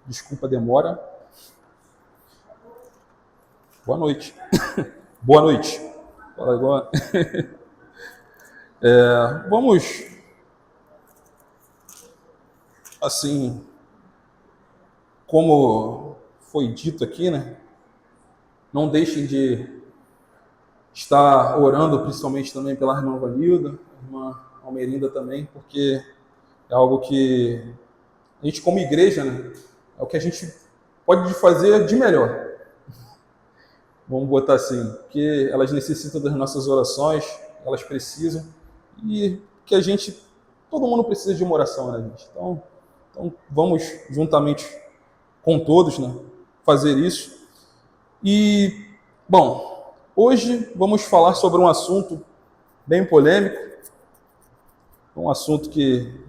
Desculpa a demora. Boa noite. Boa noite. Fala igual. Vamos, assim, como foi dito aqui, né? Não deixem de estar orando, principalmente também pela irmã Vanilda, irmã Almerinda também, porque é algo que a gente, como igreja, né? É o que a gente pode fazer de melhor. Vamos botar assim, porque elas necessitam das nossas orações, elas precisam, e que a gente, todo mundo precisa de uma oração, né, gente? Então vamos juntamente com todos, né, fazer isso. E, bom, hoje vamos falar sobre um assunto bem polêmico, um assunto que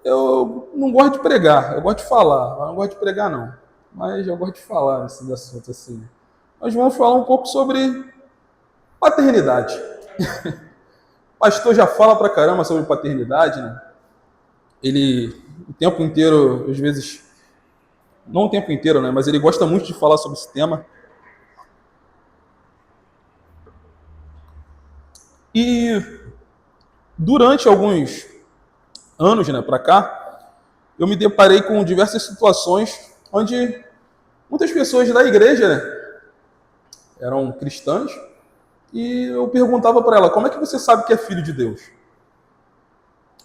eu não gosto de pregar, eu gosto de falar, eu não gosto de pregar não, mas eu gosto de falar desse assunto assim. Nós vamos falar um pouco sobre paternidade. O pastor já fala pra caramba sobre paternidade, né? Ele, o tempo inteiro, às vezes, não o tempo inteiro, né? Mas ele gosta muito de falar sobre esse tema. E durante alguns anos, né, pra cá, eu me deparei com diversas situações onde muitas pessoas da igreja, né, eram cristãs, e eu perguntava para ela, como é que você sabe que é filho de Deus?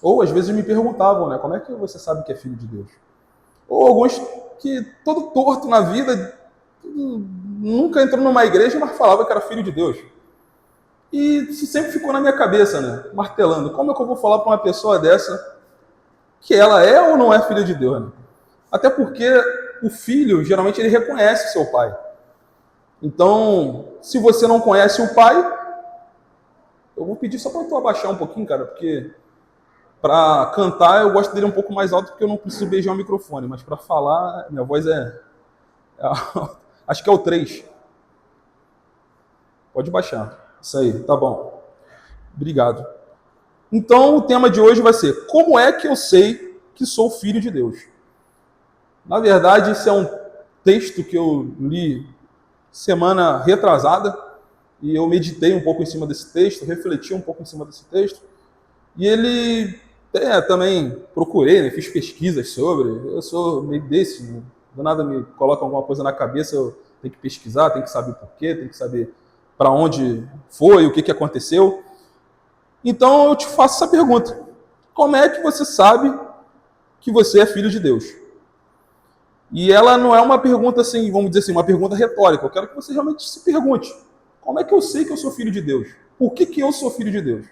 Ou às vezes me perguntavam, né, como é que você sabe que é filho de Deus? Ou alguns que todo torto na vida, nunca entrou numa igreja, mas falava que era filho de Deus. E isso sempre ficou na minha cabeça, né, martelando. Como é que eu vou falar para uma pessoa dessa que ela é ou não é filha de Deus? Né? Até porque o filho, geralmente, ele reconhece seu pai. Então, se você não conhece o pai, eu vou pedir só para tu abaixar um pouquinho, cara, porque para cantar eu gosto dele um pouco mais alto porque eu não preciso beijar o microfone, mas para falar, minha voz acho que é o 3. Pode baixar. Isso aí, tá bom. Obrigado. Então, o tema de hoje vai ser: como é que eu sei que sou filho de Deus? Na verdade, esse é um texto que eu li semana retrasada, e eu meditei um pouco em cima desse texto, refleti um pouco em cima desse texto, e ele também procurei, né, fiz pesquisas sobre, eu sou meio desse, né, do nada me coloca alguma coisa na cabeça, eu tenho que pesquisar, tenho que saber por quê, tenho que saber para onde foi, o que aconteceu. Então eu te faço essa pergunta: como é que você sabe que você é filho de Deus? E ela não é uma pergunta assim, vamos dizer assim, uma pergunta retórica. Eu quero que você realmente se pergunte: como é que eu sei que eu sou filho de Deus? Por que eu sou filho de Deus?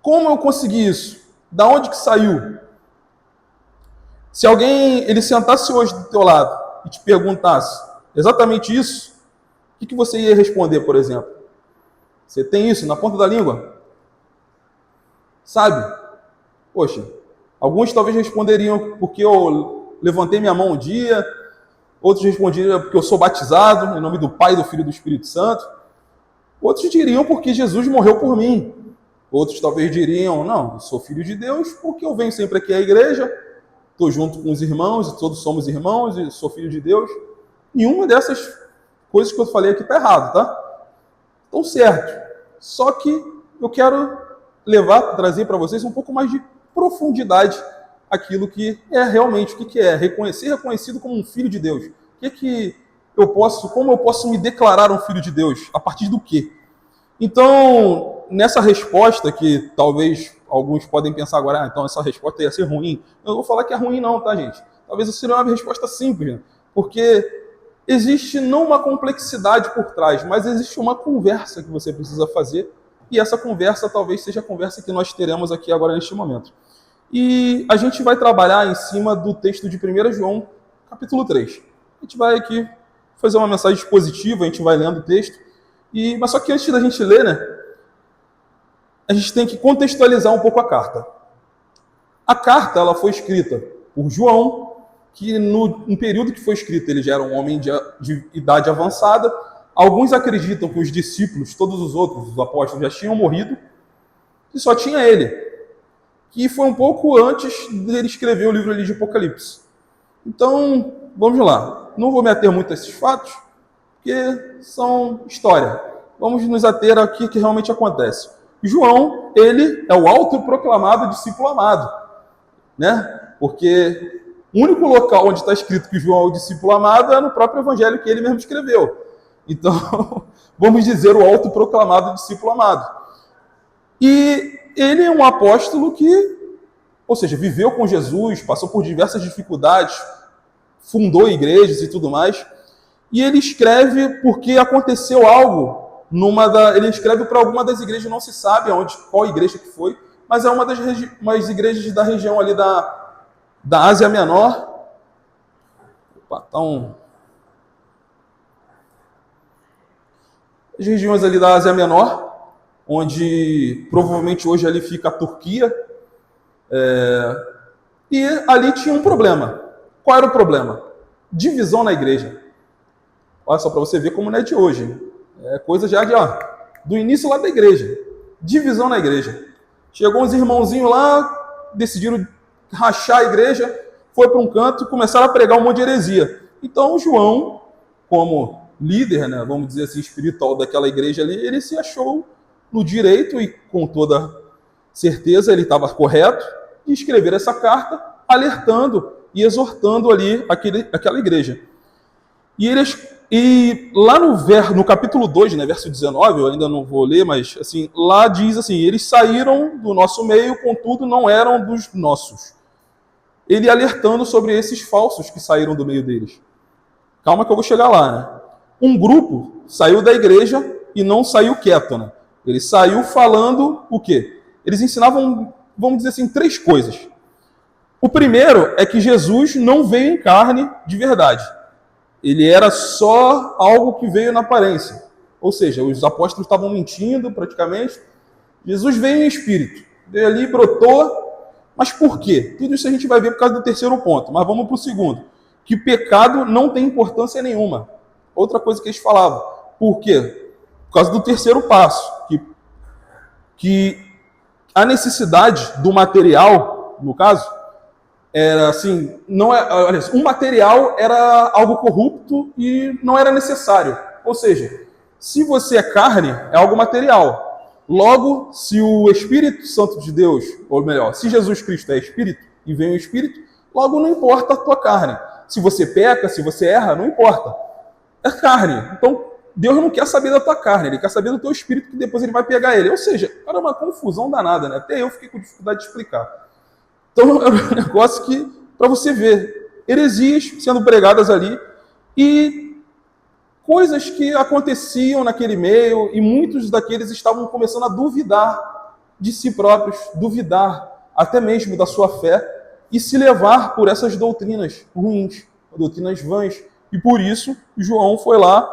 Como eu consegui isso? Da onde que saiu? Se alguém ele sentasse hoje do teu lado e te perguntasse exatamente isso, o que você ia responder, por exemplo? Você tem isso na ponta da língua? Sabe? Poxa, alguns talvez responderiam porque eu levantei minha mão um dia, outros responderiam porque eu sou batizado em nome do Pai, do Filho e do Espírito Santo. Outros diriam porque Jesus morreu por mim. Outros talvez diriam, não, eu sou filho de Deus porque eu venho sempre aqui à igreja, estou junto com os irmãos e todos somos irmãos e sou filho de Deus. Nenhuma dessas coisas que eu falei aqui está errado, tá? Estão certo. Só que eu quero trazer para vocês um pouco mais de profundidade aquilo que é realmente, o que é ser reconhecido como um filho de Deus. Como eu posso me declarar um filho de Deus? A partir do quê? Então, nessa resposta, que talvez alguns podem pensar agora, então essa resposta ia ser ruim. Eu não vou falar que é ruim não, tá, gente? Talvez seja uma resposta simples, né? Porque existe não uma complexidade por trás, mas existe uma conversa que você precisa fazer, e essa conversa talvez seja a conversa que nós teremos aqui agora neste momento. E a gente vai trabalhar em cima do texto de 1 João, capítulo 3. A gente vai aqui fazer uma mensagem expositiva, a gente vai lendo o texto, mas só que antes da gente ler, né, a gente tem que contextualizar um pouco a carta. A carta ela foi escrita por João, que no período que foi escrita ele já era um homem de idade avançada. Alguns acreditam que os discípulos, todos os outros, os apóstolos, já tinham morrido, e só tinha ele, que foi um pouco antes dele escrever o livro ali de Apocalipse. Então, vamos lá. Não vou me ater muito a esses fatos, porque são história. Vamos nos ater ao que realmente acontece. João, ele é o autoproclamado discípulo amado, né? Porque o único local onde está escrito que João é o discípulo amado é no próprio evangelho que ele mesmo escreveu. Então, vamos dizer o autoproclamado discípulo amado. E ele é um apóstolo que, ou seja, viveu com Jesus, passou por diversas dificuldades, fundou igrejas e tudo mais. E ele escreve porque aconteceu algo ele escreve para alguma das igrejas, não se sabe qual igreja que foi, mas é umas igrejas da região ali da Ásia Menor. Opa, as regiões ali da Ásia Menor, onde provavelmente hoje ali fica a Turquia, e ali tinha um problema. Qual era o problema? Divisão na igreja. Olha só para você ver como não é de hoje. É coisa já do início lá da igreja. Divisão na igreja. Chegou uns irmãozinhos lá, decidiram rachar a igreja, foi para um canto e começaram a pregar um monte de heresia. Então João, como líder, né, vamos dizer assim, espiritual daquela igreja ali, ele se achou no direito e com toda certeza ele estava correto de escrever essa carta alertando e exortando ali aquela igreja. E lá no capítulo 2, né, verso 19, eu ainda não vou ler, mas assim, lá diz assim, eles saíram do nosso meio, contudo não eram dos nossos. Ele alertando sobre esses falsos que saíram do meio deles. Calma que eu vou chegar lá, né? Um grupo saiu da igreja e não saiu quieto, né? Ele saiu falando o quê? Eles ensinavam, vamos dizer assim, 3 coisas. O primeiro é que Jesus não veio em carne de verdade. Ele era só algo que veio na aparência. Ou seja, os apóstolos estavam mentindo praticamente. Jesus veio em espírito. Veio ali, brotou. Mas por quê? Tudo isso a gente vai ver por causa do terceiro ponto. Mas vamos para o segundo. Que pecado não tem importância nenhuma. Outra coisa que eles falavam. Por quê? Por causa do terceiro passo. Que a necessidade do material, no caso, era assim, o material era algo corrupto e não era necessário. Ou seja, se você é carne, é algo material. Logo, se o Espírito Santo de Deus, ou melhor, se Jesus Cristo é Espírito e vem o Espírito, logo não importa a tua carne. Se você peca, se você erra, não importa. É carne. Então, Deus não quer saber da tua carne, Ele quer saber do teu Espírito, que depois Ele vai pegar ele. Ou seja, era uma confusão danada, né? Até eu fiquei com dificuldade de explicar. Então, é um negócio que, para você ver, heresias sendo pregadas ali e coisas que aconteciam naquele meio e muitos daqueles estavam começando a duvidar de si próprios, duvidar até mesmo da sua fé e se levar por essas doutrinas ruins, doutrinas vãs. E por isso, João foi lá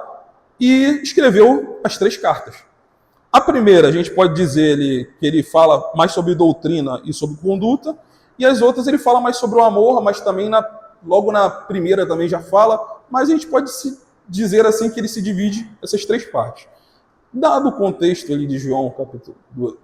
e escreveu as 3 cartas. A primeira, a gente pode dizer que ele fala mais sobre doutrina e sobre conduta, e as outras ele fala mais sobre o amor, mas também logo na primeira também já fala, mas a gente pode dizer assim que ele se divide essas 3 partes. Dado o contexto ali de João,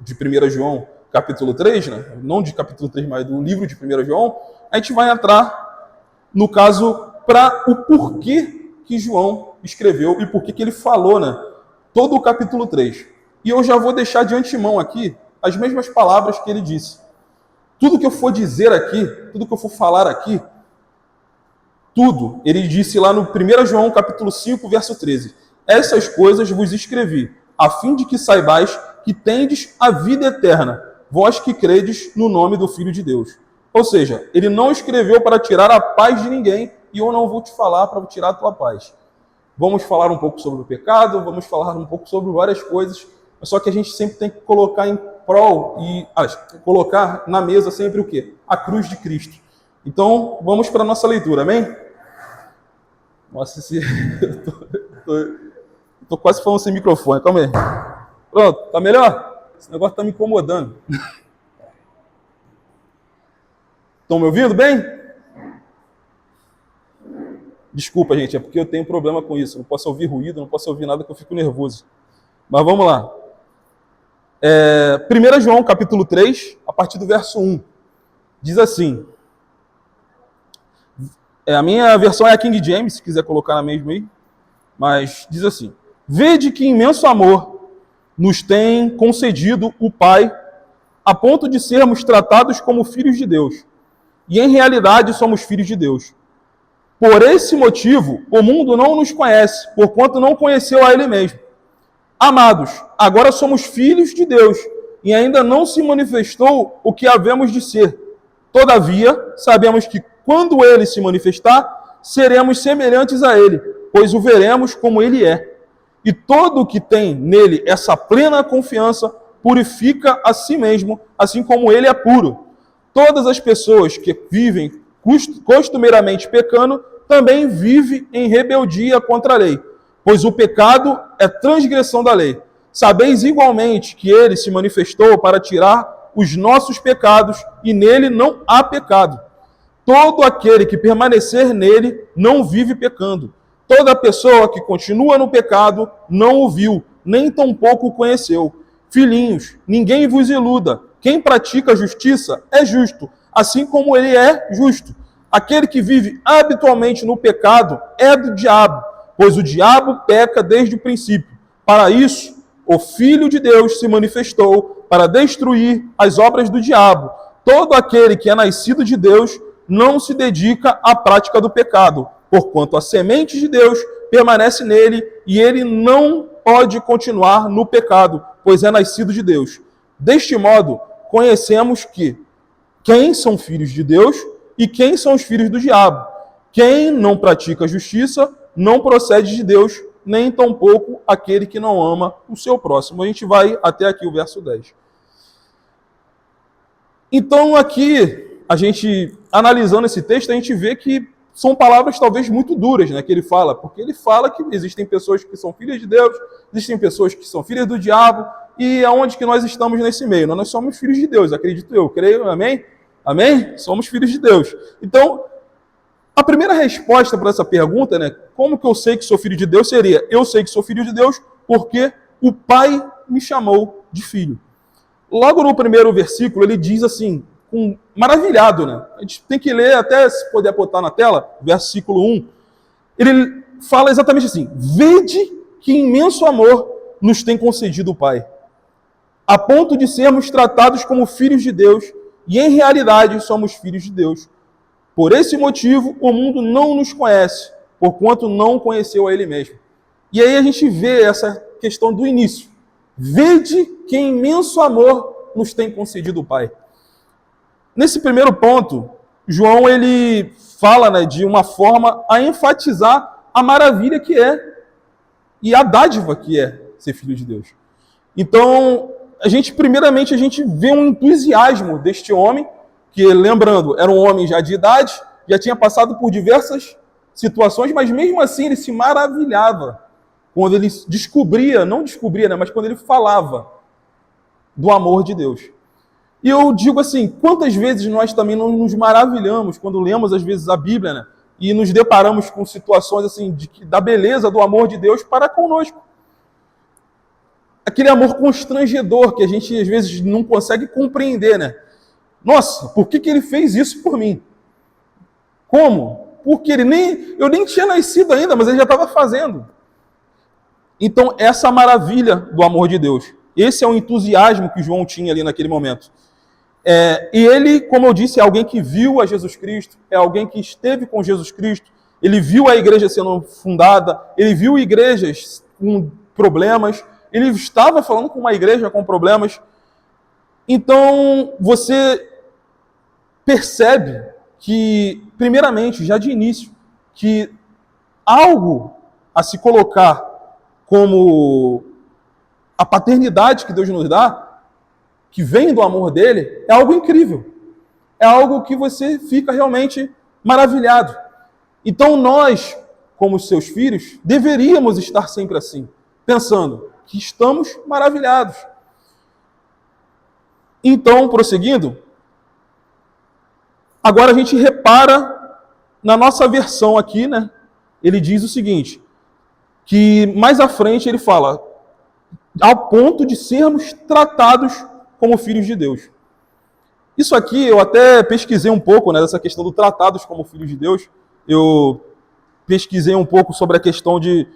de 1 João, capítulo 3, né? Não de capítulo 3, mas do livro de 1 João, a gente vai entrar, no caso, para o porquê que João escreveu e porquê que ele falou, né? Todo o capítulo 3. E eu já vou deixar de antemão aqui as mesmas palavras que ele disse. Tudo que eu for dizer aqui, tudo que eu for falar aqui, tudo, ele disse lá no 1 João capítulo 5, verso 13. Essas coisas vos escrevi, a fim de que saibais que tendes a vida eterna, vós que credes no nome do Filho de Deus. Ou seja, ele não escreveu para tirar a paz de ninguém, e eu não vou te falar para tirar a tua paz. Vamos falar um pouco sobre o pecado, vamos falar um pouco sobre várias coisas, só que a gente sempre tem que colocar em prol e colocar na mesa sempre o quê? A cruz de Cristo. Então, vamos para a nossa leitura, amém? Nossa, tô quase falando sem microfone, calma aí. Pronto, tá melhor? Esse negócio tá me incomodando. Estão me ouvindo bem? Desculpa, gente, é porque eu tenho problema com isso. Eu não posso ouvir ruído, não posso ouvir nada que eu fico nervoso. Mas vamos lá. 1 João, capítulo 3, a partir do verso 1. Diz assim, a minha versão é a King James, se quiser colocar na mesma aí, mas diz assim: vede que imenso amor nos tem concedido o Pai, a ponto de sermos tratados como filhos de Deus. E em realidade somos filhos de Deus. Por esse motivo, o mundo não nos conhece, porquanto não conheceu a Ele mesmo. Amados, agora somos filhos de Deus, e ainda não se manifestou o que havemos de ser. Todavia, sabemos que quando Ele se manifestar, seremos semelhantes a Ele, pois o veremos como Ele é. E todo o que tem nele essa plena confiança purifica a si mesmo, assim como Ele é puro. Todas as pessoas que vivem costumeiramente pecando, também vivem em rebeldia contra a lei, pois o pecado é transgressão da lei. Sabeis igualmente que Ele se manifestou para tirar os nossos pecados, e nele não há pecado. Todo aquele que permanecer nele não vive pecando. Toda pessoa que continua no pecado não o viu, nem tampouco o conheceu. Filhinhos, ninguém vos iluda. Quem pratica a justiça é justo, assim como ele é justo. Aquele que vive habitualmente no pecado é do diabo, pois o diabo peca desde o princípio. Para isso, o Filho de Deus se manifestou para destruir as obras do diabo. Todo aquele que é nascido de Deus não se dedica à prática do pecado, porquanto a semente de Deus permanece nele e ele não pode continuar no pecado, pois é nascido de Deus. Deste modo, conhecemos que quem são filhos de Deus e quem são os filhos do diabo. Quem não pratica a justiça não procede de Deus, nem tampouco aquele que não ama o seu próximo. A gente vai até aqui o verso 10. Então, aqui, a gente, analisando esse texto, a gente vê que são palavras talvez muito duras, né, que ele fala, porque ele fala que existem pessoas que são filhas de Deus, existem pessoas que são filhas do diabo, e aonde que nós estamos nesse meio? Nós somos filhos de Deus, acredito eu, creio, amém? Amém? Somos filhos de Deus. Então, a primeira resposta para essa pergunta, né, como que eu sei que sou filho de Deus, seria: eu sei que sou filho de Deus porque o Pai me chamou de filho. Logo no primeiro versículo, ele diz assim, maravilhado, né? A gente tem que ler, até se puder botar na tela, versículo 1. Ele fala exatamente assim: vede que imenso amor nos tem concedido o Pai, a ponto de sermos tratados como filhos de Deus, e em realidade somos filhos de Deus. Por esse motivo, o mundo não nos conhece, porquanto não conheceu a Ele mesmo. E aí a gente vê essa questão do início. Vede que imenso amor nos tem concedido o Pai. Nesse primeiro ponto, João ele fala, né, de uma forma a enfatizar a maravilha que é e a dádiva que é ser filho de Deus. Então, primeiramente, a gente vê um entusiasmo deste homem, que, lembrando, era um homem já de idade, já tinha passado por diversas situações, mas mesmo assim ele se maravilhava quando ele não descobria, né, mas quando ele falava do amor de Deus. E eu digo assim, quantas vezes nós também não nos maravilhamos quando lemos, às vezes, a Bíblia, né, e nos deparamos com situações assim da beleza do amor de Deus para conosco. Aquele amor constrangedor que a gente, às vezes, não consegue compreender, né? Nossa, por que ele fez isso por mim? Como? Porque eu nem tinha nascido ainda, mas ele já estava fazendo. Então, essa maravilha do amor de Deus, esse é o entusiasmo que João tinha ali naquele momento. E ele, como eu disse, é alguém que viu a Jesus Cristo, é alguém que esteve com Jesus Cristo, ele viu a igreja sendo fundada, ele viu igrejas com problemas, ele estava falando com uma igreja com problemas. Então, você percebe que, primeiramente, já de início, que algo a se colocar como a paternidade que Deus nos dá, que vem do amor dele, é algo incrível. É algo que você fica realmente maravilhado. Então nós, como seus filhos, deveríamos estar sempre assim, pensando que estamos maravilhados. Então, prosseguindo, agora a gente repara na nossa versão aqui, né? Ele diz o seguinte, que mais à frente ele fala, ao ponto de sermos tratados como filhos de Deus. Isso aqui eu até pesquisei um pouco, né, dessa questão do tratados como filhos de Deus. Eu pesquisei um pouco sobre a questão de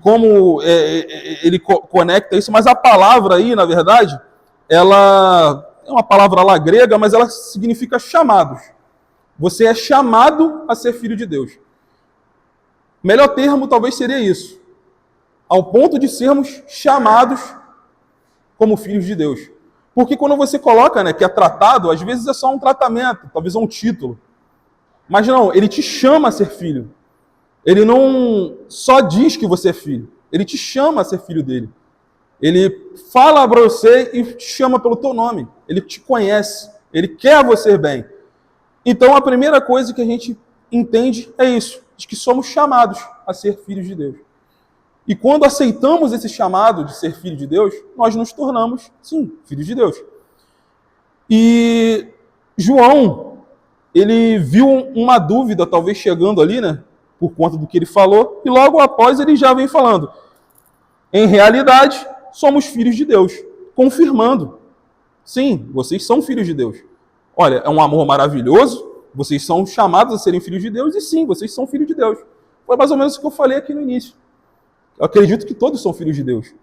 como ele conecta isso, mas a palavra aí, na verdade, ela é uma palavra lá grega, mas ela significa chamados. Você é chamado a ser filho de Deus. Melhor termo talvez seria isso. Ao ponto de sermos chamados como filhos de Deus. Porque quando você coloca, né, que é tratado, às vezes é só um tratamento, talvez é um título. Mas não, ele te chama a ser filho. Ele não só diz que você é filho, ele te chama a ser filho dele. Ele fala para você e te chama pelo teu nome. Ele te conhece, ele quer você bem. Então a primeira coisa que a gente entende é isso, de que somos chamados a ser filhos de Deus. E quando aceitamos esse chamado de ser filho de Deus, nós nos tornamos, sim, filhos de Deus. E João, ele viu uma dúvida talvez chegando ali, né? Por conta do que ele falou, e logo após ele já vem falando. Em realidade, somos filhos de Deus, confirmando. Sim, vocês são filhos de Deus. Olha, é um amor maravilhoso, vocês são chamados a serem filhos de Deus, e sim, vocês são filhos de Deus. Foi mais ou menos o que eu falei aqui no início. Eu acredito que todos são filhos de Deus.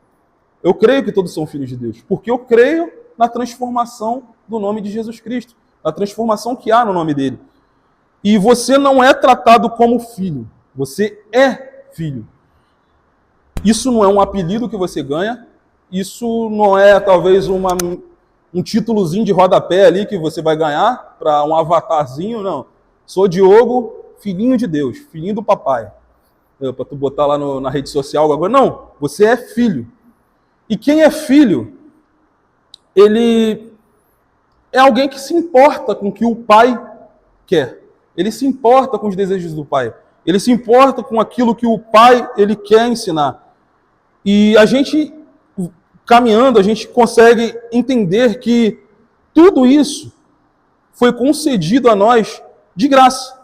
Eu creio que todos são filhos de Deus, porque eu creio na transformação do nome de Jesus Cristo, na transformação que há no nome dele. E você não é tratado como filho, você é filho. Isso não é um apelido que você ganha, isso não é talvez um títulozinho de rodapé ali que você vai ganhar para um avatarzinho, não. Sou Diogo, filhinho de Deus, filhinho do papai. Para tu botar lá na rede social agora. Não, você é filho. E quem é filho, ele é alguém que se importa com o que o pai quer. Ele se importa com os desejos do pai. Ele se importa com aquilo que o pai ele quer ensinar. E a gente, caminhando, a gente consegue entender que tudo isso foi concedido a nós de graça.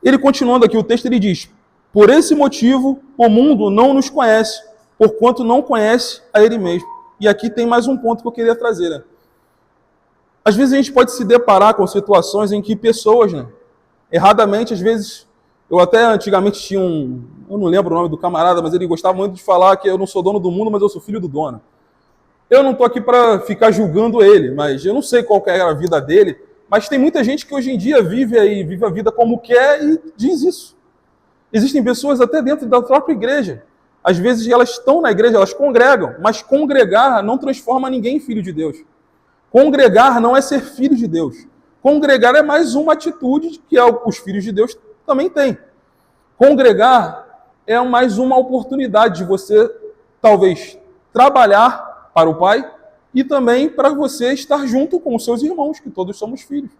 Ele continuando aqui o texto, ele diz: por esse motivo, o mundo não nos conhece, porquanto não conhece a ele mesmo. E aqui tem mais um ponto que eu queria trazer, né? Às vezes a gente pode se deparar com situações em que pessoas, né, erradamente, às vezes, eu até antigamente tinha eu não lembro o nome do camarada, mas ele gostava muito de falar que eu não sou dono do mundo, mas eu sou filho do dono. Eu não estou aqui para ficar julgando ele, mas eu não sei qual que é a vida dele, mas tem muita gente que hoje em dia vive a vida como quer e diz isso. Existem pessoas até dentro da própria igreja. Às vezes elas estão na igreja, elas congregam, mas congregar não transforma ninguém em filho de Deus. Congregar não é ser filho de Deus. Congregar é mais uma atitude que os filhos de Deus também têm. Congregar é mais uma oportunidade de você, talvez, trabalhar para o Pai e também para você estar junto com os seus irmãos, que todos somos filhos.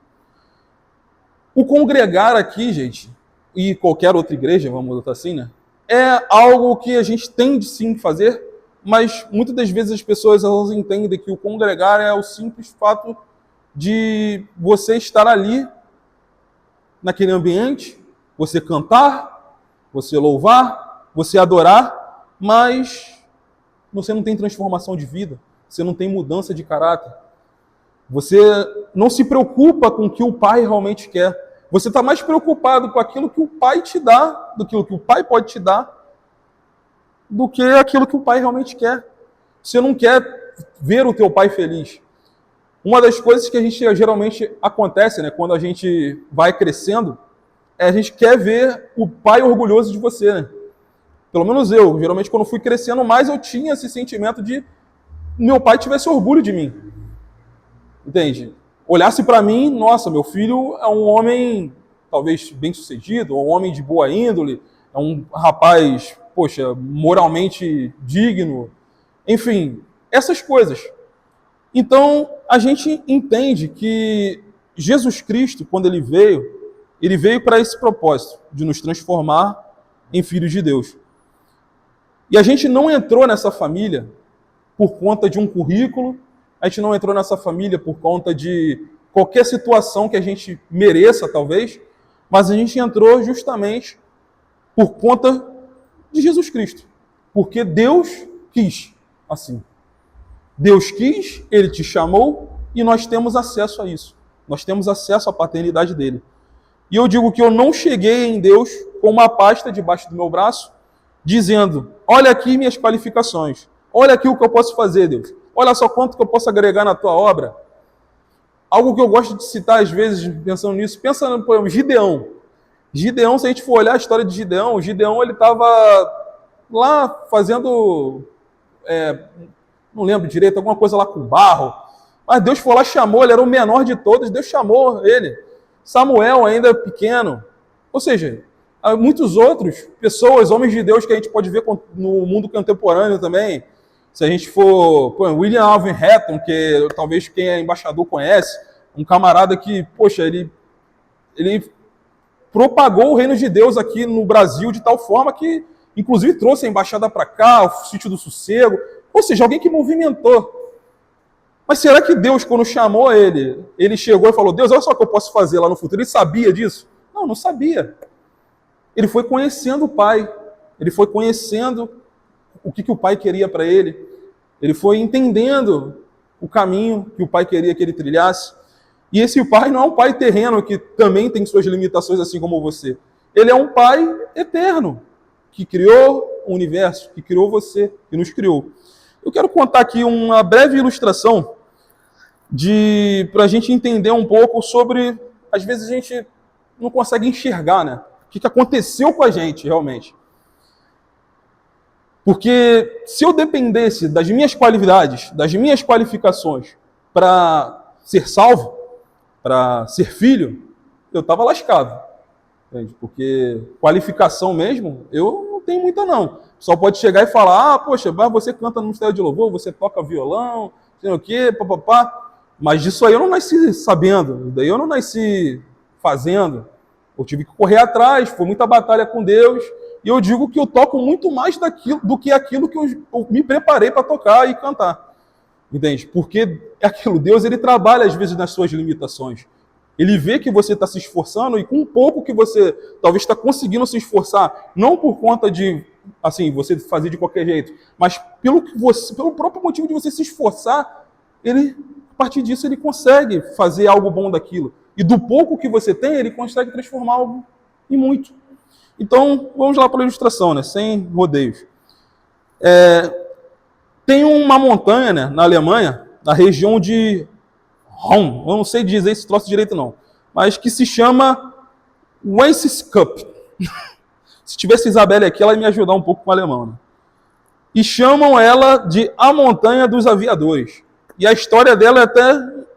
O congregar aqui, gente, e qualquer outra igreja, vamos botar assim, né? É algo que a gente tem de sim fazer, mas muitas das vezes as pessoas elas entendem que o congregar é o simples fato de você estar ali, naquele ambiente, você cantar, você louvar, você adorar, mas você não tem transformação de vida, você não tem mudança de caráter, você não se preocupa com o que o Pai realmente quer. Você está mais preocupado com aquilo que o Pai te dá, do que o Pai pode te dar, do que aquilo que o Pai realmente quer. Você não quer ver o teu Pai feliz. Uma das coisas que a gente geralmente acontece, né, quando a gente vai crescendo, é a gente quer ver o Pai orgulhoso de você, né? Pelo menos eu, geralmente quando fui crescendo mais, eu tinha esse sentimento de meu pai tivesse orgulho de mim. Entende? Olhasse para mim, nossa, meu filho é um homem talvez bem-sucedido, um homem de boa índole, é um rapaz, poxa, moralmente digno, enfim, essas coisas. Então, a gente entende que Jesus Cristo, quando ele veio para esse propósito, de nos transformar em filhos de Deus. E a gente não entrou nessa família por conta de um currículo, a gente não entrou nessa família por conta de qualquer situação que a gente mereça, talvez, mas a gente entrou justamente por conta de Jesus Cristo. Porque Deus quis assim. Deus quis, Ele te chamou, e nós temos acesso a isso. Nós temos acesso à paternidade dele. E eu digo que eu não cheguei em Deus com uma pasta debaixo do meu braço, dizendo, olha aqui minhas qualificações, olha aqui o que eu posso fazer, Deus, olha só quanto que eu posso agregar na tua obra. Algo que eu gosto de citar às vezes, pensando nisso, pensa no poema Gideão. Gideão, se a gente for olhar a história de Gideão, Gideão ele estava lá fazendo, não lembro direito, alguma coisa lá com barro, mas Deus foi lá, chamou, ele era o menor de todos, Deus chamou ele. Samuel ainda pequeno. Ou seja, há muitos outros pessoas, homens de Deus que a gente pode ver no mundo contemporâneo também. Se a gente for, William Alvin Hatton, que talvez quem é embaixador conhece, um camarada que, poxa, ele propagou o reino de Deus aqui no Brasil de tal forma que, inclusive, trouxe a embaixada para cá, o sítio do sossego. Ou seja, alguém que movimentou. Mas será que Deus, quando chamou ele chegou e falou, Deus, olha só o que eu posso fazer lá no futuro? Ele sabia disso? Não, não sabia. Ele foi conhecendo o Pai. Ele foi conhecendo o que o Pai queria para ele. Ele foi entendendo o caminho que o Pai queria que ele trilhasse. E esse Pai não é um Pai terreno que também tem suas limitações assim como você. Ele é um Pai eterno, que criou o universo, que criou você, que nos criou. Eu quero contar aqui uma breve ilustração para a gente entender um pouco sobre, às vezes a gente não consegue enxergar, né? O que aconteceu com a gente realmente. Porque se eu dependesse das minhas qualidades, das minhas qualificações para ser salvo, para ser filho, eu estava lascado. Entende? Porque qualificação mesmo, eu não tenho muita não. Só pode chegar e falar, poxa, você canta no ministério de louvor, você toca violão, sei lá o quê, papapá. Mas disso aí eu não nasci sabendo, daí eu não nasci fazendo. Eu tive que correr atrás, foi muita batalha com Deus, e eu digo que eu toco muito mais do que aquilo que eu me preparei para tocar e cantar. Entende? Porque aquilo, Deus, ele trabalha às vezes nas suas limitações. Ele vê que você está se esforçando e com um pouco que você talvez está conseguindo se esforçar, não por conta de assim você fazer de qualquer jeito, mas pelo próprio motivo de você se esforçar, a partir disso ele consegue fazer algo bom daquilo. E do pouco que você tem, ele consegue transformar algo em muito. Então, vamos lá para a ilustração, né? Sem rodeios. Tem uma montanha, né, na Alemanha, na região de Rom, eu não sei dizer esse troço direito não, mas que se chama Weisskup. Se tivesse Isabelle aqui, ela ia me ajudar um pouco com o alemão. Né? E chamam ela de a Montanha dos Aviadores. E a história dela é até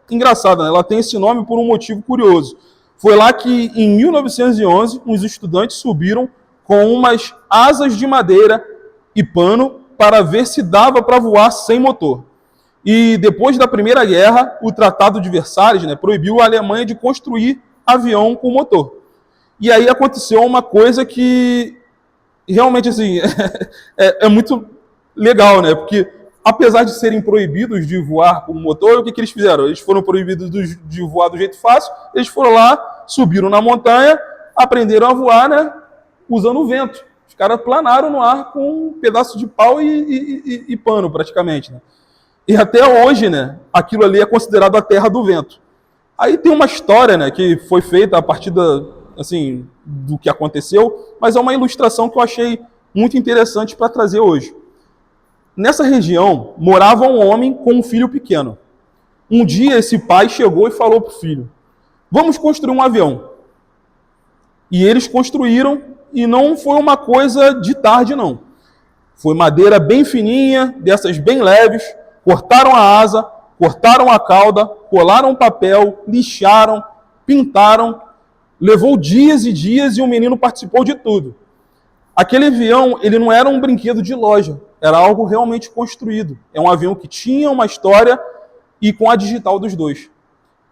engraçada, né? Ela tem esse nome por um motivo curioso. Foi lá que, em 1911, uns estudantes subiram com umas asas de madeira e pano para ver se dava para voar sem motor. E depois da Primeira Guerra, o Tratado de Versalhes, né, proibiu a Alemanha de construir avião com motor. E aí aconteceu uma coisa que realmente assim, é muito legal, né? Porque apesar de serem proibidos de voar com motor, o que eles fizeram? Eles foram proibidos de voar do jeito fácil, eles foram lá, subiram na montanha, aprenderam a voar, né, usando o vento. Os caras planaram no ar com um pedaço de pau e pano, praticamente, né? E até hoje, né, aquilo ali é considerado a terra do vento. Aí tem uma história, né, que foi feita a partir do que aconteceu, mas é uma ilustração que eu achei muito interessante para trazer hoje. Nessa região, morava um homem com um filho pequeno. Um dia, esse pai chegou e falou para o filho, vamos construir um avião. E eles construíram, e não foi uma coisa de tarde, não. Foi madeira bem fininha, dessas bem leves, cortaram a asa, cortaram a cauda, colaram papel, lixaram, pintaram. Levou dias e dias e o menino participou de tudo. Aquele avião, ele não era um brinquedo de loja, era algo realmente construído. É um avião que tinha uma história e com a digital dos dois.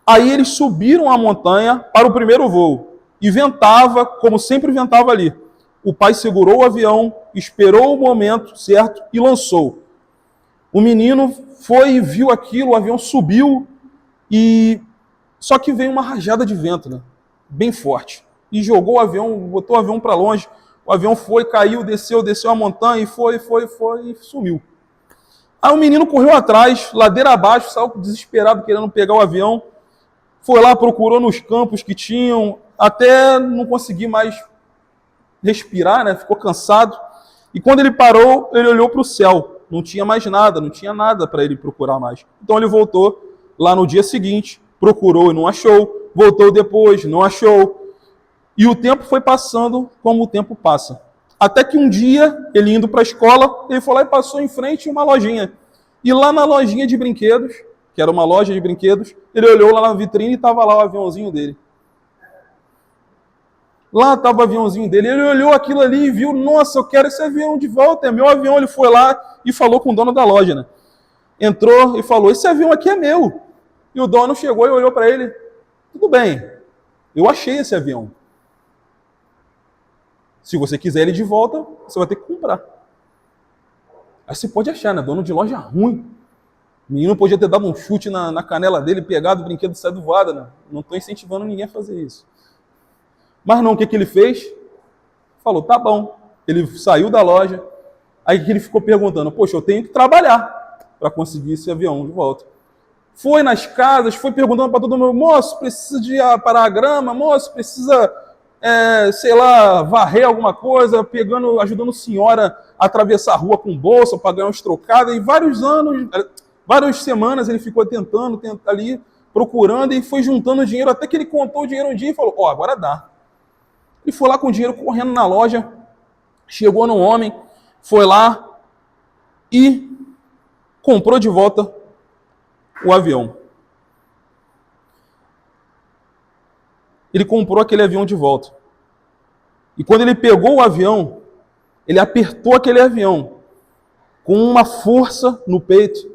Aí eles subiram a montanha para o primeiro voo e ventava, como sempre ventava ali. O pai segurou o avião, esperou o momento certo e lançou. O menino foi e viu aquilo, o avião subiu, só que veio uma rajada de vento, né? Bem forte. E jogou o avião, botou o avião para longe. O avião foi, caiu, desceu a montanha e foi e sumiu. Aí o menino correu atrás, ladeira abaixo, saiu desesperado, querendo pegar o avião. Foi lá, procurou nos campos que tinham, até não conseguir mais respirar, né? Ficou cansado. E quando ele parou, ele olhou para o céu. Não tinha mais nada, não tinha nada para ele procurar mais. Então ele voltou lá no dia seguinte, procurou e não achou. Voltou depois, não achou. E o tempo foi passando como o tempo passa. Até que um dia, ele indo para a escola, ele foi lá e passou em frente a uma lojinha. E lá na lojinha de brinquedos, que era uma loja de brinquedos, ele olhou lá na vitrine e estava lá o aviãozinho dele. Lá estava o aviãozinho dele. Ele olhou aquilo ali e viu, nossa, eu quero esse avião de volta, é meu avião. Ele foi lá e falou com o dono da loja, né? Entrou e falou, esse avião aqui é meu. E o dono chegou e olhou para ele, tudo bem, eu achei esse avião. Se você quiser ele de volta, você vai ter que comprar. Aí você pode achar, né? Dono de loja ruim. O menino podia ter dado um chute na canela dele, pegado o brinquedo e saído voado, né? Não estou incentivando ninguém a fazer isso. Mas não, o que ele fez? Falou, tá bom. Ele saiu da loja, aí ele ficou perguntando, poxa, eu tenho que trabalhar para conseguir esse avião de volta. Foi nas casas, foi perguntando para todo mundo, moço, precisa de parar a grama, moço, precisa, sei lá, varrer alguma coisa, ajudando senhora a atravessar a rua com bolsa para ganhar umas trocadas. E várias semanas ele ficou tentando ali, procurando e foi juntando dinheiro, até que ele contou o dinheiro um dia e falou, agora dá. Ele foi lá com o dinheiro correndo na loja, chegou no homem, foi lá e comprou de volta o avião. Ele comprou aquele avião de volta. E quando ele pegou o avião, ele apertou aquele avião com uma força no peito,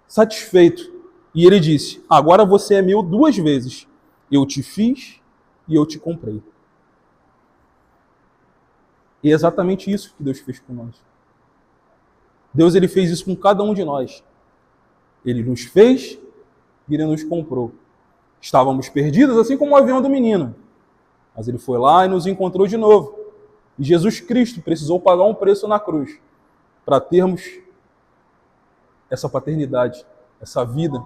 satisfeito. E ele disse, agora você é meu 2 vezes. Eu te fiz e eu te comprei. E é exatamente isso que Deus fez com nós. Deus ele fez isso com cada um de nós. Ele nos fez e ele nos comprou. Estávamos perdidos, assim como o avião do menino. Mas ele foi lá e nos encontrou de novo. E Jesus Cristo precisou pagar um preço na cruz para termos essa paternidade, essa vida.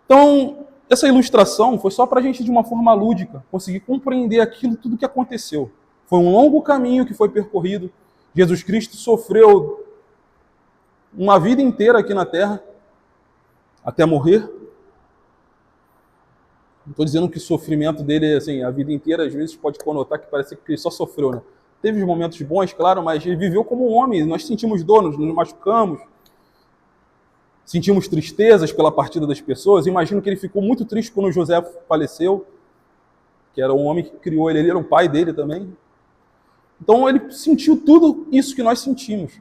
Então, essa ilustração foi só para a gente, de uma forma lúdica, conseguir compreender aquilo, tudo que aconteceu. Foi um longo caminho que foi percorrido. Jesus Cristo sofreu uma vida inteira aqui na Terra, até morrer. Não estou dizendo que o sofrimento dele, assim, a vida inteira, às vezes pode conotar que parece que ele só sofreu, né? Teve momentos bons, claro, mas ele viveu como um homem. Nós sentimos dor, nos machucamos, sentimos tristezas pela partida das pessoas. Imagino que ele ficou muito triste quando José faleceu, que era um homem que criou ele era o pai dele também. Então ele sentiu tudo isso que nós sentimos.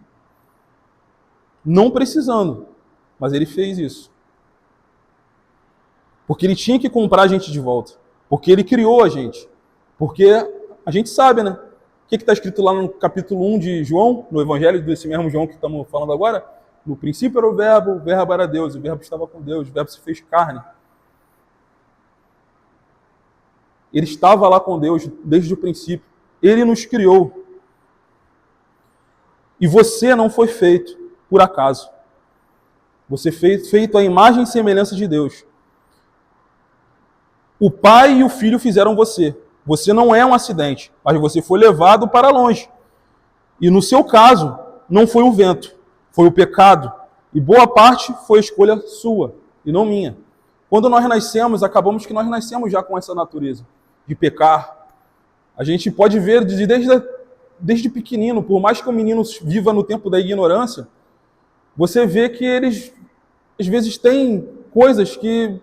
Não precisando, mas ele fez isso. Porque ele tinha que comprar a gente de volta. Porque ele criou a gente. Porque a gente sabe, né? O que está escrito lá no capítulo 1 de João, no Evangelho desse mesmo João que estamos falando agora? No princípio era o Verbo era Deus, o Verbo estava com Deus, o Verbo se fez carne. Ele estava lá com Deus desde o princípio. Ele nos criou. E você não foi feito por acaso. Você foi feito à imagem e semelhança de Deus. O Pai e o Filho fizeram você. Você não é um acidente, mas você foi levado para longe. E no seu caso, não foi o vento, foi o pecado. E boa parte foi a escolha sua e não minha. Quando nós nascemos, acabamos que nós nascemos já com essa natureza de pecar. A gente pode ver desde pequenino, por mais que o menino viva no tempo da ignorância, você vê que eles, às vezes, têm coisas que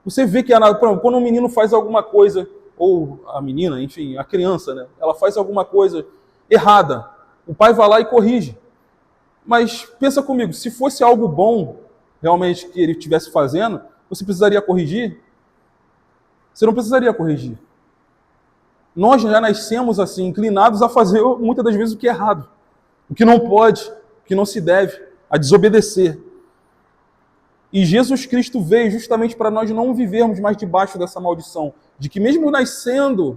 você vê que quando um menino faz alguma coisa, ou a menina, enfim, a criança, né? Ela faz alguma coisa errada, o pai vai lá e corrige. Mas pensa comigo, se fosse algo bom, realmente, que ele estivesse fazendo, você precisaria corrigir? Você não precisaria corrigir. Nós já nascemos assim, inclinados a fazer muitas das vezes o que é errado, o que não pode, o que não se deve, a desobedecer. E Jesus Cristo veio justamente para nós não vivermos mais debaixo dessa maldição, de que mesmo nascendo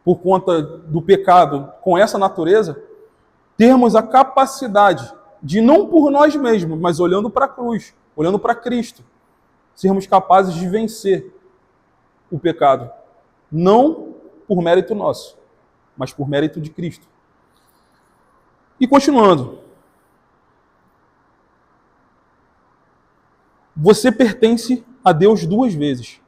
por conta do pecado com essa natureza, termos a capacidade de não por nós mesmos, mas olhando para a cruz, olhando para Cristo, sermos capazes de vencer o pecado. Não por mérito nosso, mas por mérito de Cristo. E continuando. Você pertence a Deus duas vezes.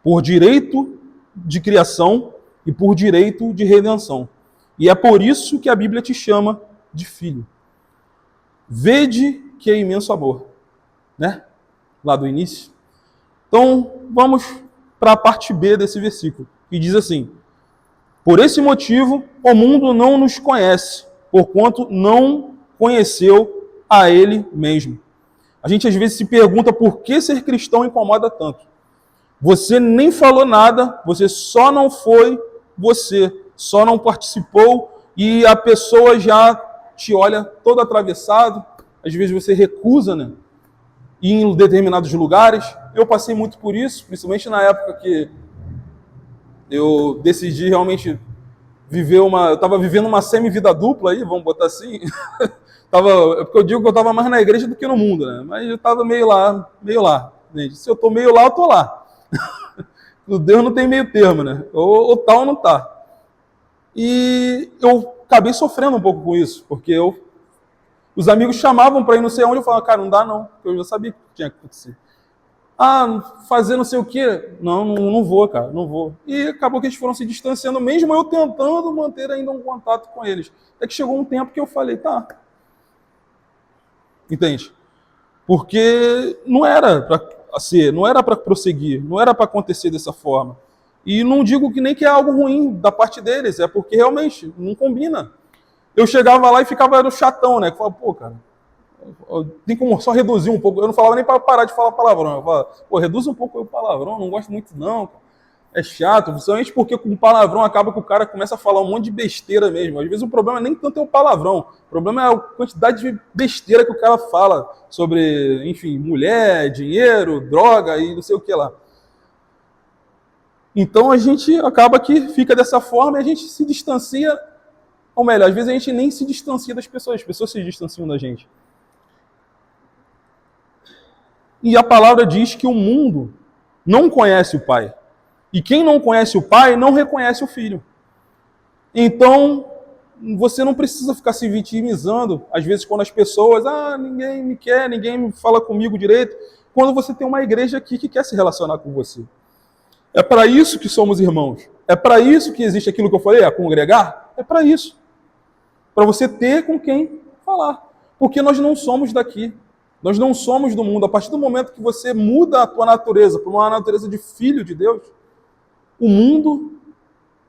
Por direito de criação e por direito de redenção. E é por isso que a Bíblia te chama de filho. Vede que é imenso amor. Né? Lá do início. Então, vamos para a parte B desse versículo, que diz assim: por esse motivo, o mundo não nos conhece, porquanto não conheceu a Ele mesmo. A gente às vezes se pergunta por que ser cristão incomoda tanto. Você nem falou nada, você só não foi você, só não participou e a pessoa já te olha todo atravessado. Às vezes você recusa, né? Ir em determinados lugares. Eu passei muito por isso, principalmente na época que eu decidi realmente viver eu estava vivendo uma semi-vida dupla aí, vamos botar assim. Porque eu digo que eu estava mais na igreja do que no mundo, né? Mas eu estava meio lá. Gente. Se eu estou meio lá, eu estou lá. O Deus não tem meio termo, né? Ou tá ou não tá. E eu acabei sofrendo um pouco com isso, porque os amigos chamavam para ir não sei onde, eu falava, cara, não dá não, porque eu já sabia o que tinha que acontecer. Fazer não sei o quê? Não vou, cara, não vou. E acabou que eles foram se distanciando, mesmo eu tentando manter ainda um contato com eles. Até que chegou um tempo que eu falei, tá. Entende? Porque não era para prosseguir, não era para acontecer dessa forma. E não digo que nem que é algo ruim da parte deles, é porque realmente não combina. Eu chegava lá e ficava no chatão, né? Que falava, pô, cara, tem como só reduzir um pouco. Eu não falava nem para parar de falar palavrão. Eu falava, pô, reduz um pouco o palavrão, não gosto muito não. É chato, principalmente porque com palavrão acaba que o cara começa a falar um monte de besteira mesmo. Às vezes o problema nem tanto é o palavrão, o problema é a quantidade de besteira que o cara fala sobre, enfim, mulher, dinheiro, droga e não sei o que lá. Então a gente acaba que fica dessa forma e a gente se distancia, ou melhor, às vezes a gente nem se distancia das pessoas, as pessoas se distanciam da gente. E a palavra diz que o mundo não conhece o Pai. E quem não conhece o Pai não reconhece o Filho. Então, você não precisa ficar se vitimizando, às vezes quando as pessoas, ninguém me quer, ninguém me fala comigo direito, quando você tem uma igreja aqui que quer se relacionar com você. É para isso que somos irmãos. É para isso que existe aquilo que eu falei, congregar. É para isso. Para você ter com quem falar. Porque nós não somos daqui. Nós não somos do mundo. A partir do momento que você muda a tua natureza para uma natureza de filho de Deus, o mundo,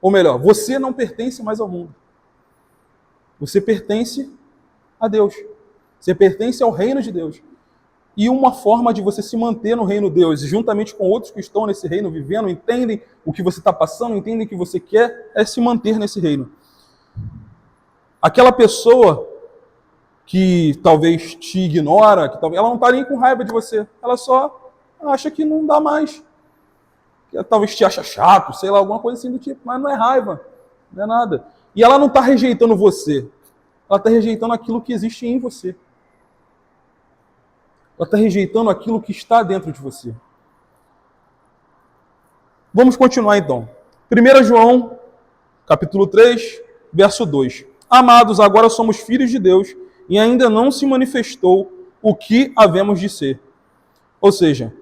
ou melhor, você não pertence mais ao mundo. Você pertence a Deus. Você pertence ao reino de Deus. E uma forma de você se manter no reino de Deus, juntamente com outros que estão nesse reino, vivendo, entendem o que você está passando, entendem o que você quer, é se manter nesse reino. Aquela pessoa que talvez te ignora, ela não está nem com raiva de você, ela só acha que não dá mais. Talvez te acha chato, sei lá, alguma coisa assim do tipo, mas não é raiva, não é nada. E ela não está rejeitando você, ela está rejeitando aquilo que existe em você. Ela está rejeitando aquilo que está dentro de você. Vamos continuar então. 1 João, capítulo 3, verso 2. Amados, agora somos filhos de Deus e ainda não se manifestou o que havemos de ser. Ou seja,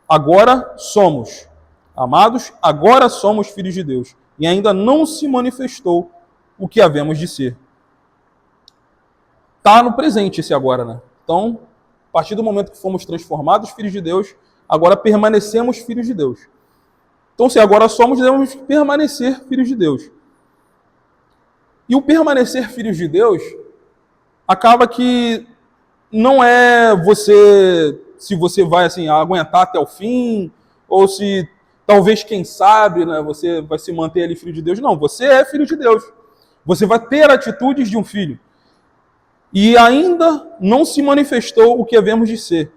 agora somos. Amados, agora somos filhos de Deus e ainda não se manifestou o que havemos de ser. Está no presente esse agora, né? Então, a partir do momento que fomos transformados filhos de Deus, agora permanecemos filhos de Deus. Então, se agora somos, devemos permanecer filhos de Deus. E o permanecer filhos de Deus acaba que não é se você vai assim aguentar até o fim, ou se talvez, quem sabe, né, você vai se manter ali filho de Deus. Não, você é filho de Deus. Você vai ter atitudes de um filho. E ainda não se manifestou o que havemos de ser.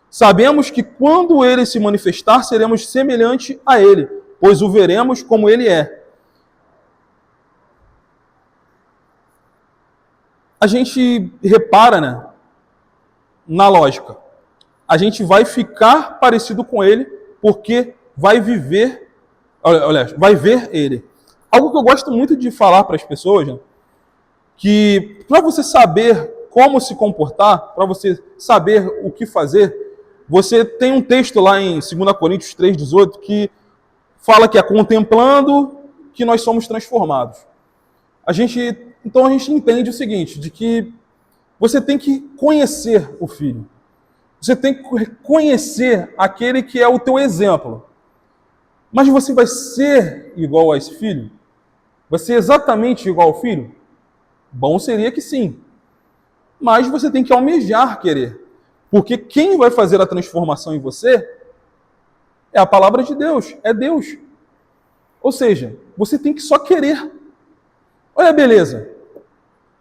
Sabemos que quando ele se manifestar, seremos semelhante a ele, pois o veremos como ele é. a gente repara, né, na lógica. A gente vai ficar parecido com ele porque vai viver, aliás, vai ver ele. Algo que eu gosto muito de falar para as pessoas, né, que para você saber como se comportar, para você saber o que fazer, você tem um texto lá em 2 Coríntios 3,18 que fala que é contemplando que nós somos transformados. Então a gente entende o seguinte, de que você tem que conhecer o Filho. Você tem que conhecer aquele que é o teu exemplo. Mas você vai ser igual a esse Filho? Vai ser exatamente igual ao Filho? Bom seria que sim. Mas você tem que almejar querer. Porque quem vai fazer a transformação em você é a palavra de Deus, é Deus. Ou seja, você tem que só querer. Olha a beleza.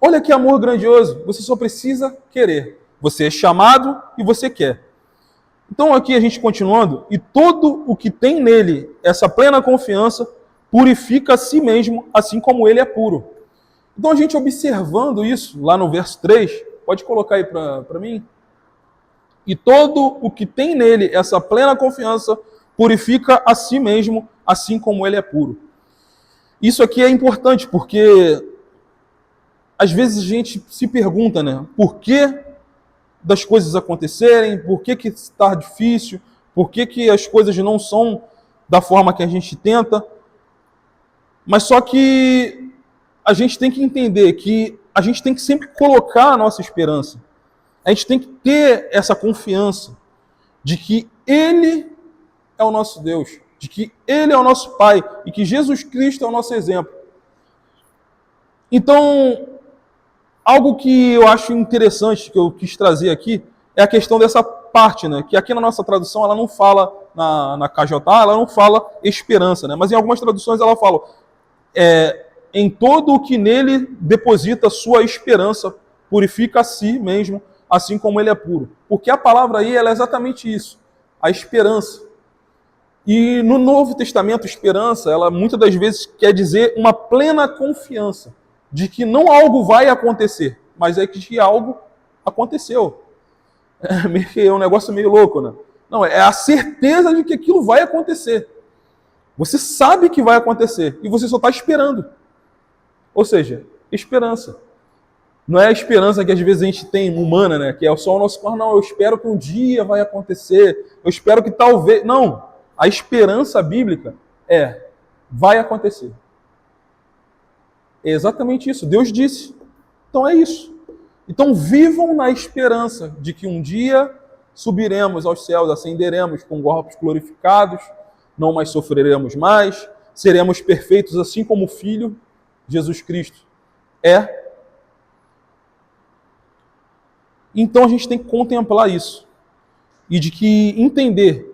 Olha que amor grandioso. Você só precisa querer. Você é chamado e você quer. Então aqui a gente continuando, e todo o que tem nele essa plena confiança purifica a si mesmo, assim como ele é puro. Então a gente observando isso, lá no verso 3, pode colocar aí para mim? E todo o que tem nele essa plena confiança purifica a si mesmo, assim como ele é puro. Isso aqui é importante, porque às vezes a gente se pergunta, né? Por que das coisas acontecerem? Por que está difícil? Por que as coisas não são da forma que a gente tenta? Mas só que a gente tem que entender que a gente tem que sempre colocar a nossa esperança. A gente tem que ter essa confiança de que Ele é o nosso Deus, de que Ele é o nosso Pai e que Jesus Cristo é o nosso exemplo. Então, algo que eu acho interessante, que eu quis trazer aqui, é a questão dessa parte, né? Que aqui na nossa tradução ela não fala, na KJA, ela não fala esperança, né? Mas em algumas traduções ela fala em todo o que nele deposita sua esperança, purifica a si mesmo, assim como ele é puro. Porque a palavra aí ela é exatamente isso, a esperança. E no Novo Testamento, esperança, ela muitas das vezes quer dizer uma plena confiança de que não algo vai acontecer, mas é que algo aconteceu. É um negócio meio louco, né? Não, é a certeza de que aquilo vai acontecer. Você sabe que vai acontecer e você só está esperando. Ou seja, esperança. Não é a esperança que às vezes a gente tem humana, né? Que é só o nosso corpo. Não, eu espero que um dia vai acontecer. Eu espero que talvez... Não. A esperança bíblica vai acontecer. É exatamente isso. Deus disse. Então é isso. Então vivam na esperança de que um dia subiremos aos céus, ascenderemos com corpos glorificados, não mais sofreremos mais, seremos perfeitos assim como o Filho, Jesus Cristo, é. Então a gente tem que contemplar isso. E de que entender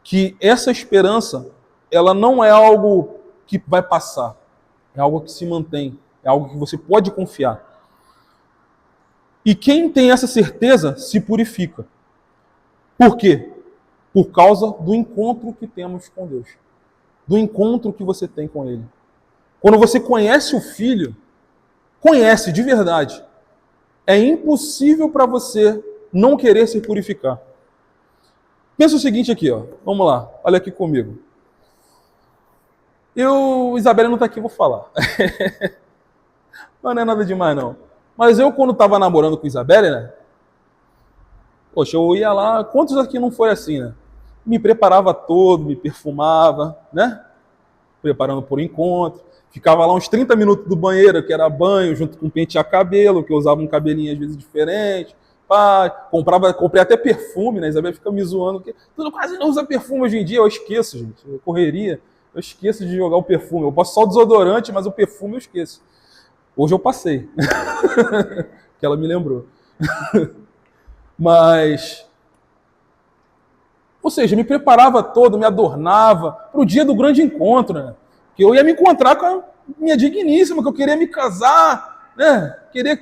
que essa esperança, ela não é algo que vai passar. É algo que se mantém. É algo que você pode confiar. E quem tem essa certeza se purifica. Por quê? Por causa do encontro que temos com Deus. Do encontro que você tem com Ele. Quando você conhece o Filho, conhece de verdade, é impossível para você não querer se purificar. Pensa o seguinte aqui, ó. Vamos lá, olha aqui comigo. Isabela não está aqui, vou falar. Mas não é nada demais, não. Mas eu, quando estava namorando com Isabela, né? Poxa, eu ia lá, quantos aqui não foi assim, né? Me preparava todo, me perfumava, né? Preparando por encontro. Ficava lá uns 30 minutos do banheiro, que era banho, junto com pentear cabelo, que eu usava um cabelinho às vezes diferente. Pá, comprei até perfume, né? Isabela fica me zoando. Que tu quase não usa perfume hoje em dia, eu esqueço, gente. Eu correria, eu esqueço de jogar o perfume. Eu posso só o desodorante, mas o perfume eu esqueço. Hoje eu passei. Que ela me lembrou. Mas... Ou seja, me preparava todo, me adornava para o dia do grande encontro, né? Que eu ia me encontrar com a minha digníssima, que eu queria me casar, né? Queria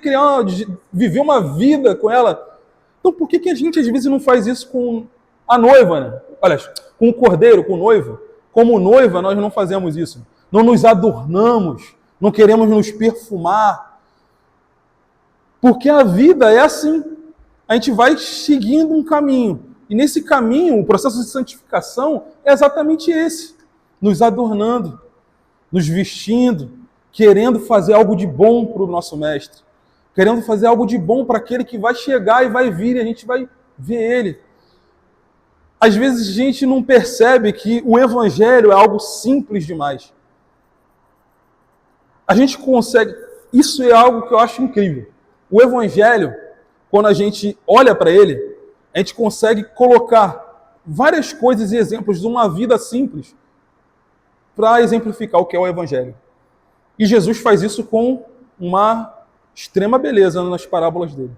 viver uma vida com ela. Então por que a gente às vezes não faz isso com a noiva, né? Olha, com o cordeiro, com o noivo? Como noiva, nós não fazemos isso. Não nos adornamos, não queremos nos perfumar. Porque a vida é assim. A gente vai seguindo um caminho. E nesse caminho, o processo de santificação é exatamente esse. Nos adornando, nos vestindo, querendo fazer algo de bom para o nosso mestre. Querendo fazer algo de bom para aquele que vai chegar e vai vir e a gente vai ver ele. Às vezes a gente não percebe que o evangelho é algo simples demais. A gente consegue... Isso é algo que eu acho incrível. O evangelho, quando a gente olha para ele, a gente consegue colocar várias coisas e exemplos de uma vida simples para exemplificar o que é o evangelho. E Jesus faz isso com uma extrema beleza nas parábolas dele.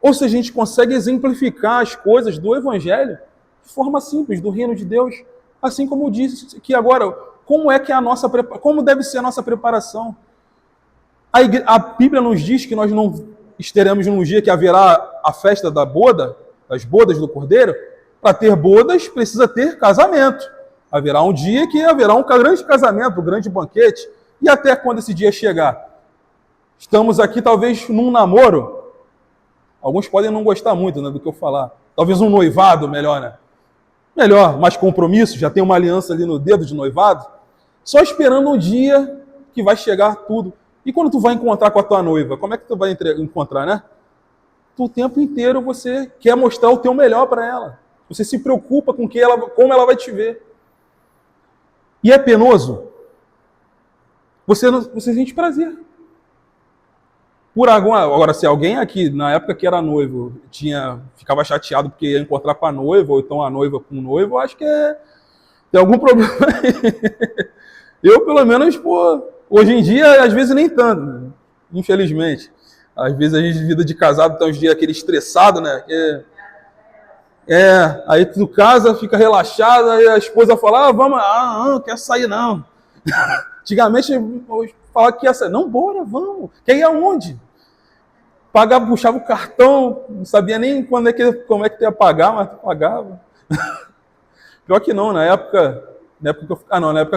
Ou seja, a gente consegue exemplificar as coisas do evangelho de forma simples, do reino de Deus, assim como eu disse que agora, como deve ser a nossa preparação? A Bíblia nos diz que nós não estaremos num dia que haverá a festa das bodas do Cordeiro. Para ter bodas, precisa ter casamento. Haverá um dia que haverá um grande casamento, um grande banquete. E até quando esse dia chegar? Estamos aqui talvez num namoro. Alguns podem não gostar muito, né, do que eu falar. Talvez um noivado, melhor, né? Melhor, mais compromisso, já tem uma aliança ali no dedo de noivado. Só esperando um dia que vai chegar tudo. E quando tu vai encontrar com a tua noiva, como é que tu vai encontrar, né? O tempo inteiro você quer mostrar o teu melhor para ela. Você se preocupa com como ela vai te ver. E é penoso. Você sente prazer. Agora, se alguém aqui, na época que era noivo, ficava chateado porque ia encontrar com a noiva, ou então a noiva com o noivo, eu acho que tem algum problema aí. Eu, pelo menos, hoje em dia, às vezes nem tanto, né? Infelizmente. Às vezes a gente, vida de casado, tem uns dias aquele estressado, né? Aí tu casa, fica relaxado, aí a esposa fala, não quer sair não. Antigamente, eu falava que ia sair. Não, bora, vamos. Quer ir aonde? Puxava o cartão, não sabia nem como é que tu ia pagar, mas tu pagava. Pior que não, na época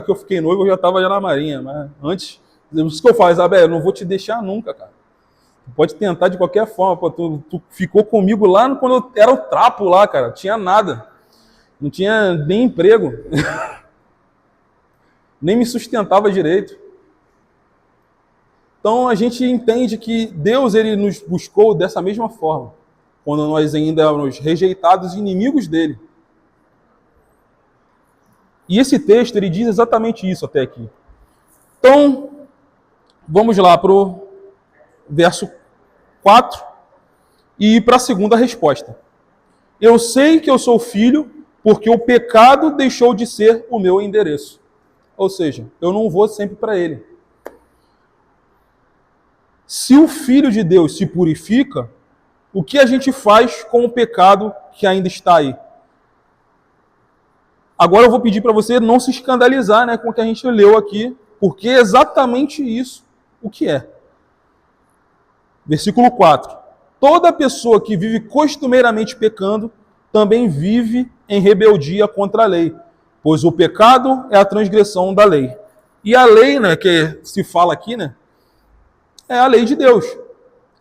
que eu fiquei noivo, eu já estava na Marinha, mas antes, isso que eu falo, Isabel, eu não vou te deixar nunca, cara. Tu pode tentar de qualquer forma, tu ficou comigo lá quando eu era o trapo lá, cara, não tinha nada. Não tinha nem emprego. Nem me sustentava direito. Então a gente entende que Deus ele nos buscou dessa mesma forma, quando nós ainda éramos rejeitados e inimigos dele. E esse texto ele diz exatamente isso até aqui. Então, vamos lá para o verso 4 e para a segunda resposta. Eu sei que eu sou filho porque o pecado deixou de ser o meu endereço. Ou seja, eu não vou sempre para ele. Se o Filho de Deus se purifica, o que a gente faz com o pecado que ainda está aí? Agora eu vou pedir para você não se escandalizar, né, com o que a gente leu aqui, porque é exatamente isso o que é. Versículo 4. Toda pessoa que vive costumeiramente pecando, também vive em rebeldia contra a lei, pois o pecado é a transgressão da lei. E a lei, né, que se fala aqui, né, é a lei de Deus.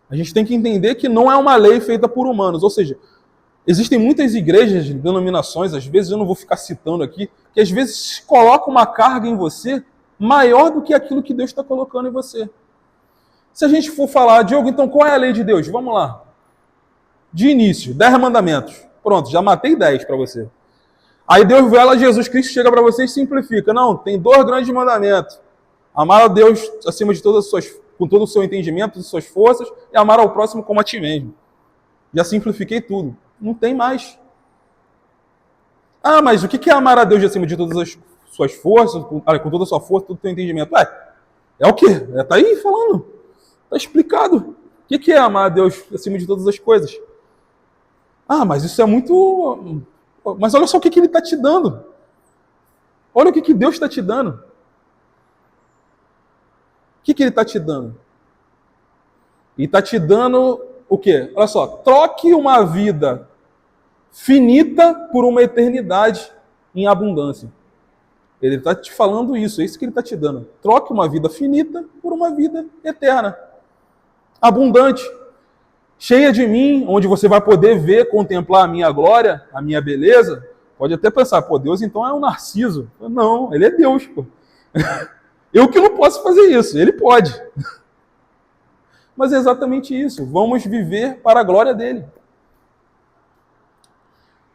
A gente tem que entender que não é uma lei feita por humanos. Ou seja, existem muitas igrejas, denominações, às vezes eu não vou ficar citando aqui, que às vezes colocam uma carga em você maior do que aquilo que Deus está colocando em você. Se a gente for falar, Diogo, então qual é a lei de Deus? Vamos lá. De início, 10 mandamentos. Pronto, já matei 10 para você. Aí Deus vai lá, Jesus Cristo chega para você e simplifica. Não, tem 2 grandes mandamentos. Amar a Deus acima de todas as suas, com todo o seu entendimento, as suas forças, e amar ao próximo como a ti mesmo. Já simplifiquei tudo. Não tem mais. Mas o que é amar a Deus acima de todas as suas forças, com toda a sua força, todo o seu entendimento? É o quê? Está aí falando. Está explicado. O que é amar a Deus acima de todas as coisas? Mas isso é muito... Mas olha só o que ele está te dando. Olha o que Deus está te dando. O que ele está te dando? Ele está te dando o quê? Olha só, troque uma vida finita por uma eternidade em abundância. Ele está te falando isso, é isso que ele está te dando. Troque uma vida finita por uma vida eterna. abundante, cheia de mim, onde você vai poder ver, contemplar a minha glória, a minha beleza. Pode até pensar, pô, Deus então é um narciso. Não, ele é Deus, pô. Eu que não posso fazer isso, ele pode. Mas é exatamente isso, vamos viver para a glória dele.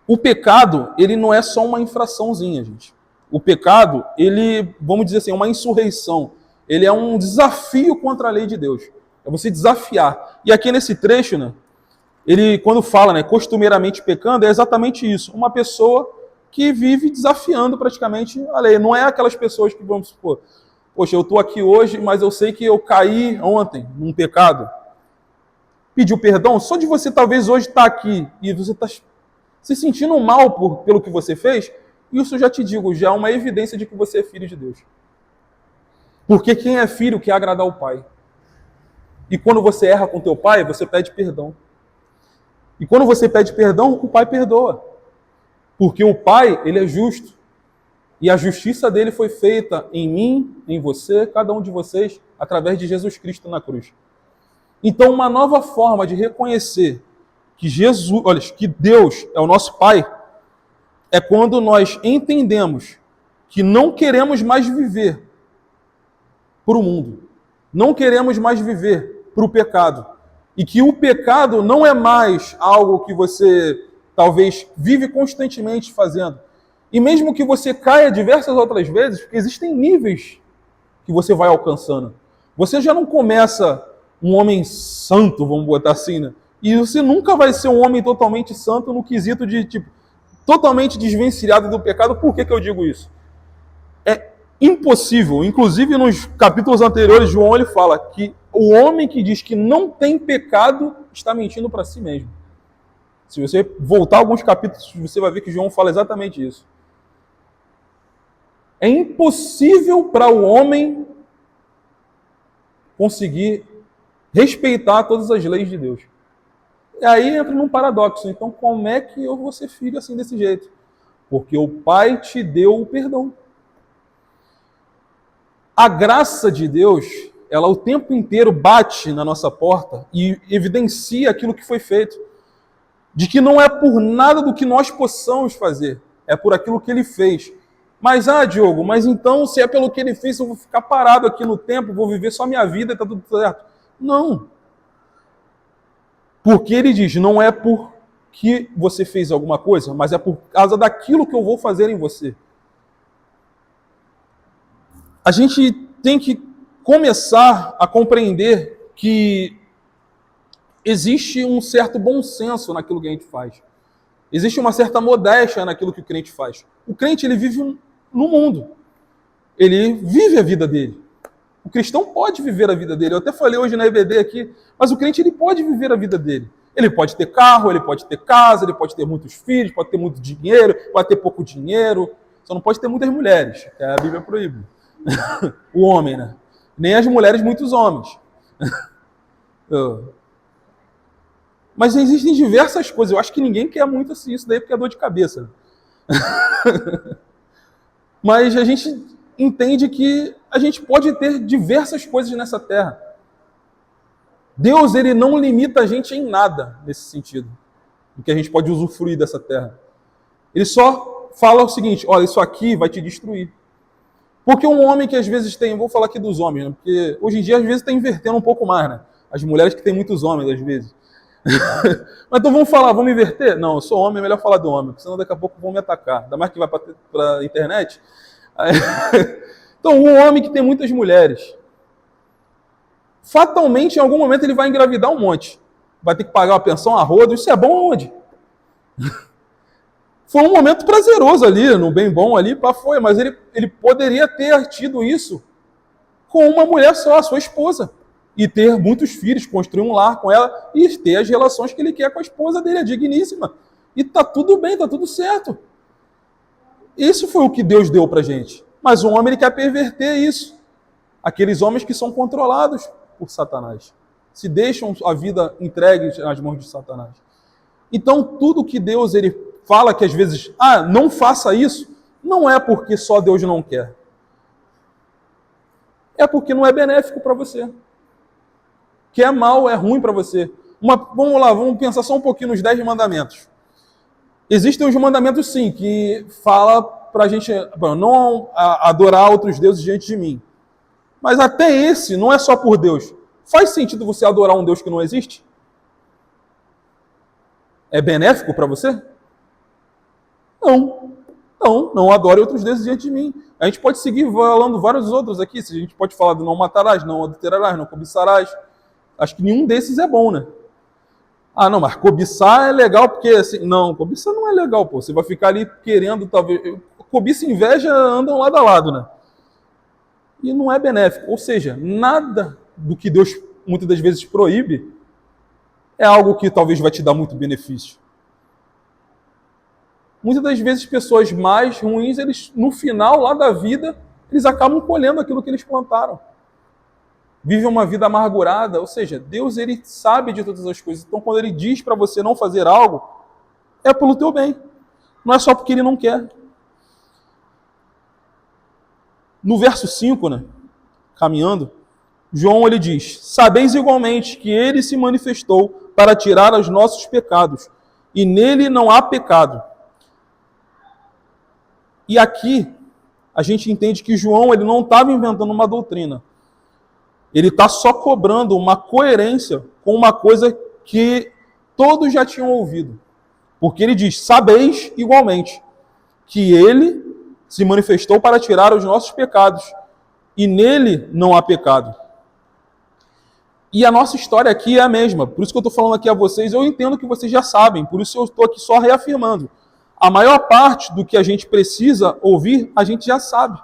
O pecado, ele não é só uma infraçãozinha, gente. O pecado, ele, vamos dizer assim, é uma insurreição. Ele é um desafio contra a lei de Deus. É você desafiar. E aqui nesse trecho, né, ele, quando fala, né, costumeiramente pecando, é exatamente isso. Uma pessoa que vive desafiando praticamente a lei. Não é aquelas pessoas que, vamos supor, poxa, eu estou aqui hoje, mas eu sei que eu caí ontem num pecado. Pediu perdão, só de você talvez hoje estar aqui e você está se sentindo mal pelo que você fez, isso já te digo, já é uma evidência de que você é filho de Deus. Porque quem é filho quer agradar o pai. E quando você erra com teu pai, você pede perdão. E quando você pede perdão, o pai perdoa. Porque o pai, ele é justo. E a justiça dele foi feita em mim, em você, cada um de vocês, através de Jesus Cristo na cruz. Então, uma nova forma de reconhecer que Jesus, olha, que Deus é o nosso Pai, é quando nós entendemos que não queremos mais viver para o mundo, não queremos mais viver para o pecado, e que o pecado não é mais algo que você talvez vive constantemente fazendo. E mesmo que você caia diversas outras vezes, porque existem níveis que você vai alcançando. Você já não começa um homem santo, vamos botar assim, né? E você nunca vai ser um homem totalmente santo no quesito de, tipo, totalmente desvencilhado do pecado. Por que eu digo isso? É impossível. Inclusive, nos capítulos anteriores, João ele fala que o homem que diz que não tem pecado está mentindo para si mesmo. Se você voltar alguns capítulos, você vai ver que João fala exatamente isso. É impossível para o homem conseguir respeitar todas as leis de Deus. E aí entra num paradoxo. Então, como é que eu vou ser filho assim desse jeito? Porque o Pai te deu o perdão. A graça de Deus, ela o tempo inteiro bate na nossa porta e evidencia aquilo que foi feito. De que não é por nada do que nós possamos fazer, é por aquilo que Ele fez. Mas, Diogo, mas então, se é pelo que Ele fez, eu vou ficar parado aqui no tempo, vou viver só a minha vida e está tudo certo. Não. Porque Ele diz, não é porque você fez alguma coisa, mas é por causa daquilo que eu vou fazer em você. A gente tem que começar a compreender que existe um certo bom senso naquilo que a gente faz. Existe uma certa modéstia naquilo que o crente faz. O crente, ele vive no mundo. Ele vive a vida dele. O cristão pode viver a vida dele. Eu até falei hoje na EBD aqui, mas o crente, ele pode viver a vida dele. Ele pode ter carro, ele pode ter casa, ele pode ter muitos filhos, pode ter muito dinheiro, pode ter pouco dinheiro. Só não pode ter muitas mulheres, que a Bíblia proíbe. O homem, né? Nem as mulheres, muitos homens. Mas existem diversas coisas. Eu acho que ninguém quer muito assim, isso daí porque é dor de cabeça. Mas a gente entende que a gente pode ter diversas coisas nessa terra. Deus, ele não limita a gente em nada nesse sentido, do que a gente pode usufruir dessa terra. Ele só fala o seguinte, olha, isso aqui vai te destruir. Porque um homem que às vezes tem, vou falar aqui dos homens, né? Porque hoje em dia às vezes está invertendo um pouco mais, né? As mulheres que têm muitos homens às vezes. Mas então vamos inverter? Não, eu sou homem, é melhor falar do homem, porque senão daqui a pouco vão me atacar. Ainda mais que vai para a internet. Então, um homem que tem muitas mulheres, fatalmente, em algum momento, ele vai engravidar um monte. Vai ter que pagar uma pensão a rodo. Isso é bom onde? Foi um momento prazeroso ali, no bem bom ali, foi, mas ele poderia ter tido isso com uma mulher só, a sua esposa. E ter muitos filhos, construir um lar com ela e ter as relações que ele quer com a esposa dele, é digníssima. E tá tudo bem, tá tudo certo. Isso foi o que Deus deu pra gente. Mas o homem, ele quer perverter isso. Aqueles homens que são controlados por Satanás. Se deixam a vida entregue nas mãos de Satanás. Então, tudo que Deus, ele fala que às vezes, não faça isso, não é porque só Deus não quer. É porque não é benéfico para você. que é mal, é ruim para você. Vamos lá, vamos pensar só um pouquinho nos 10 mandamentos. Existem os mandamentos, sim, que fala para a gente não adorar outros deuses diante de mim. Mas até esse não é só por Deus. Faz sentido você adorar um Deus que não existe? É benéfico para você? Não. Não adore outros deuses diante de mim. A gente pode seguir falando vários outros aqui. A gente pode falar do não matarás, não adulterarás, não cobiçarás. Acho que nenhum desses é bom, né? Ah, não, mas cobiçar é legal porque assim... Não, cobiçar não é legal, pô. Você vai ficar ali querendo, talvez... Cobiça e inveja andam lado a lado, né? E não é benéfico. Ou seja, nada do que Deus muitas das vezes proíbe é algo que talvez vai te dar muito benefício. Muitas das vezes pessoas mais ruins, eles no final lá da vida, eles acabam colhendo aquilo que eles plantaram. Vivem uma vida amargurada, ou seja, Deus ele sabe de todas as coisas. Então quando ele diz para você não fazer algo, é pelo teu bem. Não é só porque ele não quer. No verso 5, né, caminhando, João ele diz: sabeis igualmente que ele se manifestou para tirar os nossos pecados, e nele não há pecado. E aqui a gente entende que João ele não estava inventando uma doutrina. Ele está só cobrando uma coerência com uma coisa que todos já tinham ouvido. Porque ele diz: sabeis igualmente que ele se manifestou para tirar os nossos pecados, e nele não há pecado. E a nossa história aqui é a mesma. Por isso que eu estou falando aqui a vocês. Eu entendo que vocês já sabem. Por isso eu estou aqui só reafirmando. A maior parte do que a gente precisa ouvir, a gente já sabe.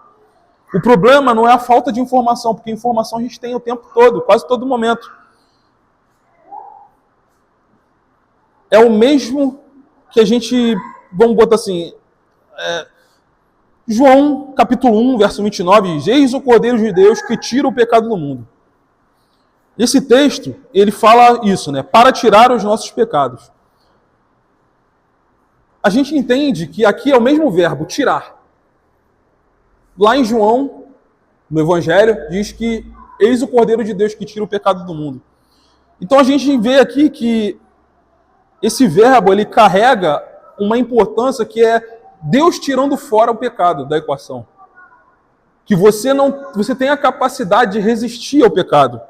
O problema não é a falta de informação, porque informação a gente tem o tempo todo, quase todo momento. É o mesmo que a gente, vamos botar assim, João capítulo 1, verso 29, diz: eis o Cordeiro de Deus que tira o pecado do mundo. Esse texto, ele fala isso, né? Para tirar os nossos pecados. A gente entende que aqui é o mesmo verbo, tirar. Lá em João, no Evangelho, diz que eis o Cordeiro de Deus que tira o pecado do mundo. Então a gente vê aqui que esse verbo, ele carrega uma importância que é Deus tirando fora o pecado da equação. Que você tem a capacidade de resistir ao pecado.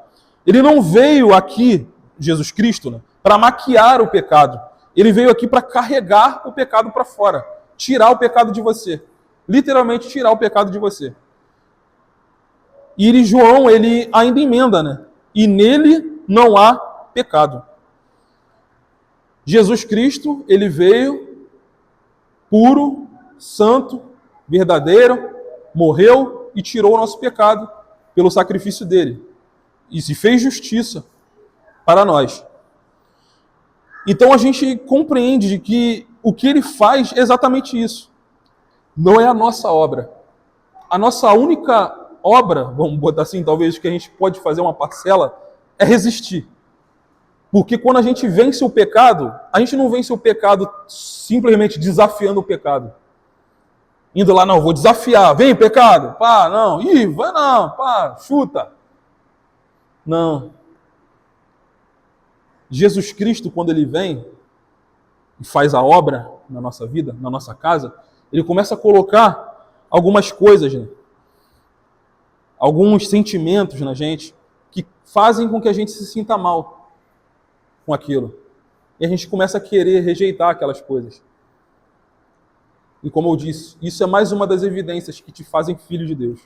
Ele não veio aqui, Jesus Cristo, né, para maquiar o pecado. Ele veio aqui para carregar o pecado para fora. Tirar o pecado de você. Literalmente tirar o pecado de você. E João, ele ainda emenda, né? E nele não há pecado. Jesus Cristo, ele veio puro, santo, verdadeiro, morreu e tirou o nosso pecado pelo sacrifício dele. E se fez justiça para nós. Então a gente compreende de que o que ele faz é exatamente isso. Não é a nossa obra. A nossa única obra, vamos botar assim, talvez que a gente pode fazer uma parcela, é resistir. Porque quando a gente vence o pecado, a gente não vence o pecado simplesmente desafiando o pecado. Indo lá, não, vou desafiar, vem pecado, pá, não, vai não, pá, chuta. Não. Jesus Cristo, quando ele vem e faz a obra na nossa vida, na nossa casa, ele começa a colocar algumas coisas, né? Alguns sentimentos na gente que fazem com que a gente se sinta mal com aquilo. E a gente começa a querer rejeitar aquelas coisas. E como eu disse, isso é mais uma das evidências que te fazem filho de Deus.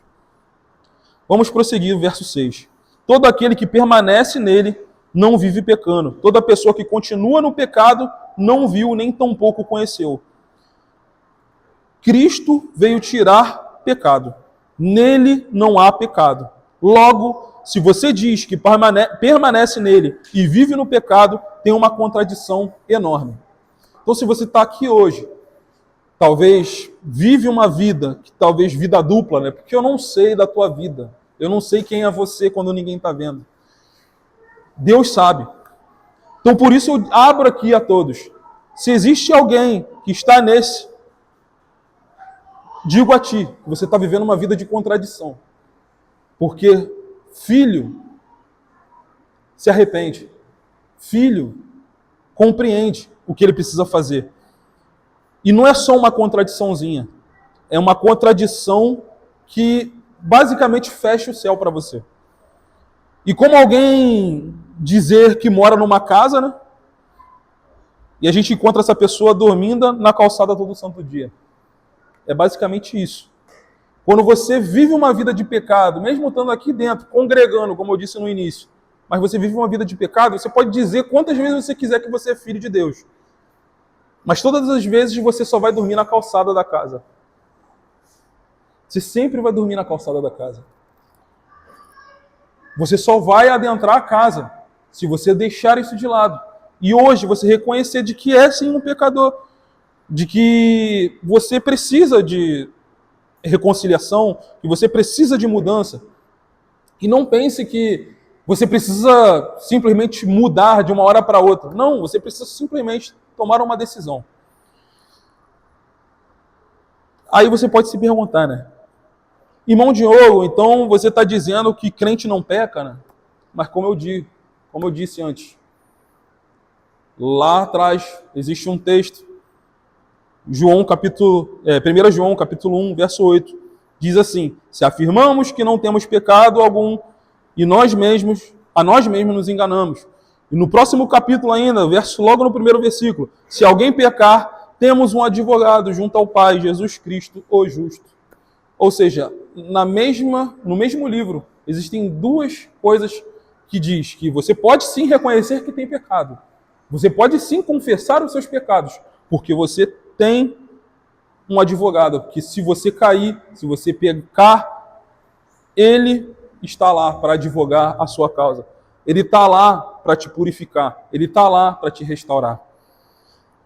Vamos prosseguir o verso 6. Todo aquele que permanece nele não vive pecando. Toda pessoa que continua no pecado não viu nem tampouco conheceu. Cristo veio tirar pecado. Nele não há pecado. Logo, se você diz que permanece nele e vive no pecado, tem uma contradição enorme. Então, se você está aqui hoje, talvez vive uma vida, talvez vida dupla, né? Porque eu não sei da tua vida. Eu não sei quem é você quando ninguém está vendo. Deus sabe. Então, por isso eu abro aqui a todos. Se existe alguém que está nesse, digo a ti, que você está vivendo uma vida de contradição. Porque filho se arrepende. Filho compreende o que ele precisa fazer. E não é só uma contradiçãozinha. É uma contradição que basicamente fecha o céu para você. E como alguém dizer que mora numa casa, né? E a gente encontra essa pessoa dormindo na calçada todo santo dia. É basicamente isso. Quando você vive uma vida de pecado, mesmo estando aqui dentro, congregando, como eu disse no início, mas você vive uma vida de pecado, você pode dizer quantas vezes você quiser que você é filho de Deus. Mas todas as vezes você só vai dormir na calçada da casa. Você sempre vai dormir na calçada da casa. Você só vai adentrar a casa se você deixar isso de lado. E hoje você reconhecer de que é sim um pecador, de que você precisa de reconciliação, que você precisa de mudança. E não pense que você precisa simplesmente mudar de uma hora para outra. Não, você precisa simplesmente tomar uma decisão. Aí você pode se perguntar, né? Irmão Diogo, então você está dizendo que crente não peca, né? Mas como eu disse antes, lá atrás existe um texto, 1 João capítulo 1, verso 8, diz assim: se afirmamos que não temos pecado algum, e a nós mesmos nos enganamos. E no próximo capítulo ainda, logo no primeiro versículo, se alguém pecar, temos um advogado junto ao Pai, Jesus Cristo, o justo. Ou seja, no mesmo livro, existem duas coisas que diz que você pode sim reconhecer que tem pecado. Você pode sim confessar os seus pecados, porque você tem um advogado, que se você cair, se você pecar, ele está lá para advogar a sua causa. Ele está lá para te purificar. Ele está lá para te restaurar.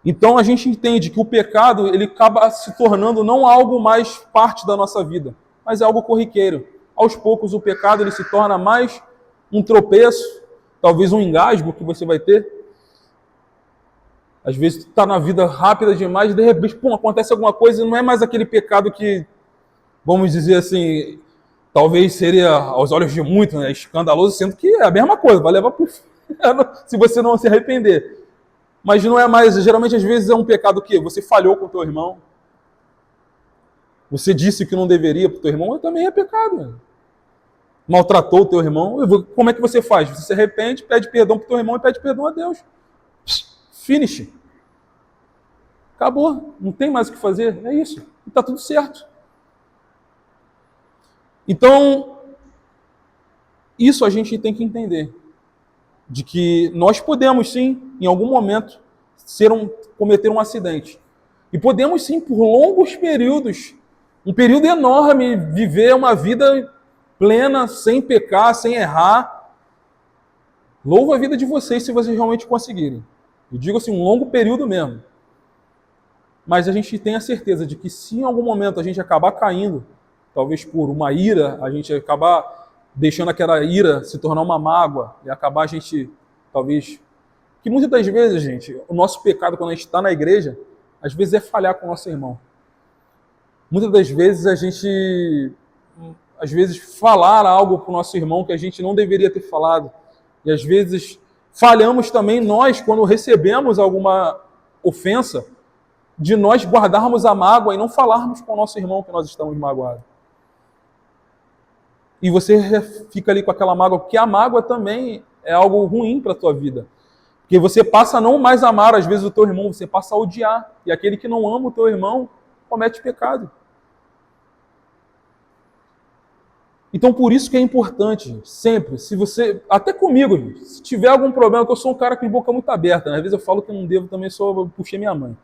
Então a gente entende que o pecado ele acaba se tornando não algo mais parte da nossa vida, mas é algo corriqueiro. Aos poucos o pecado ele se torna mais um tropeço, talvez um engasgo que você vai ter. Às vezes tu está na vida rápida demais e de repente acontece alguma coisa e não é mais aquele pecado que, vamos dizer assim, talvez seria aos olhos de muitos, né, escandaloso, sendo que é a mesma coisa, vai levar para o se você não se arrepender. Mas não é mais, geralmente às vezes é um pecado que você falhou com o teu irmão, você disse que não deveria para o teu irmão, também é pecado. Né? Maltratou o teu irmão, como é que você faz? Você se arrepende, pede perdão para o teu irmão e pede perdão a Deus. Finish. Acabou, não tem mais o que fazer, é isso. E está tudo certo. Então, isso a gente tem que entender. De que nós podemos sim, em algum momento, cometer um acidente. E podemos sim, por longos períodos, um período enorme, viver uma vida plena, sem pecar, sem errar. Louvo a vida de vocês se vocês realmente conseguirem. Eu digo assim, um longo período mesmo. Mas a gente tem a certeza de que se em algum momento a gente acabar caindo, talvez por uma ira, a gente acabar deixando aquela ira se tornar uma mágoa e acabar a gente, talvez... Que muitas das vezes, gente, o nosso pecado quando a gente está na igreja, às vezes é falhar com o nosso irmão. Muitas das vezes a gente, falar algo para o nosso irmão que a gente não deveria ter falado. E às vezes falhamos também nós quando recebemos alguma ofensa, de nós guardarmos a mágoa e não falarmos com o nosso irmão que nós estamos magoados. E você fica ali com aquela mágoa, porque a mágoa também é algo ruim para a tua vida. Porque você passa a não mais amar, às vezes, o teu irmão, você passa a odiar. E aquele que não ama o teu irmão, comete pecado. Então, por isso que é importante, sempre, se você, até comigo, se tiver algum problema, que eu sou um cara com boca muito aberta, né? Às vezes eu falo que eu não devo também, só puxei minha mãe.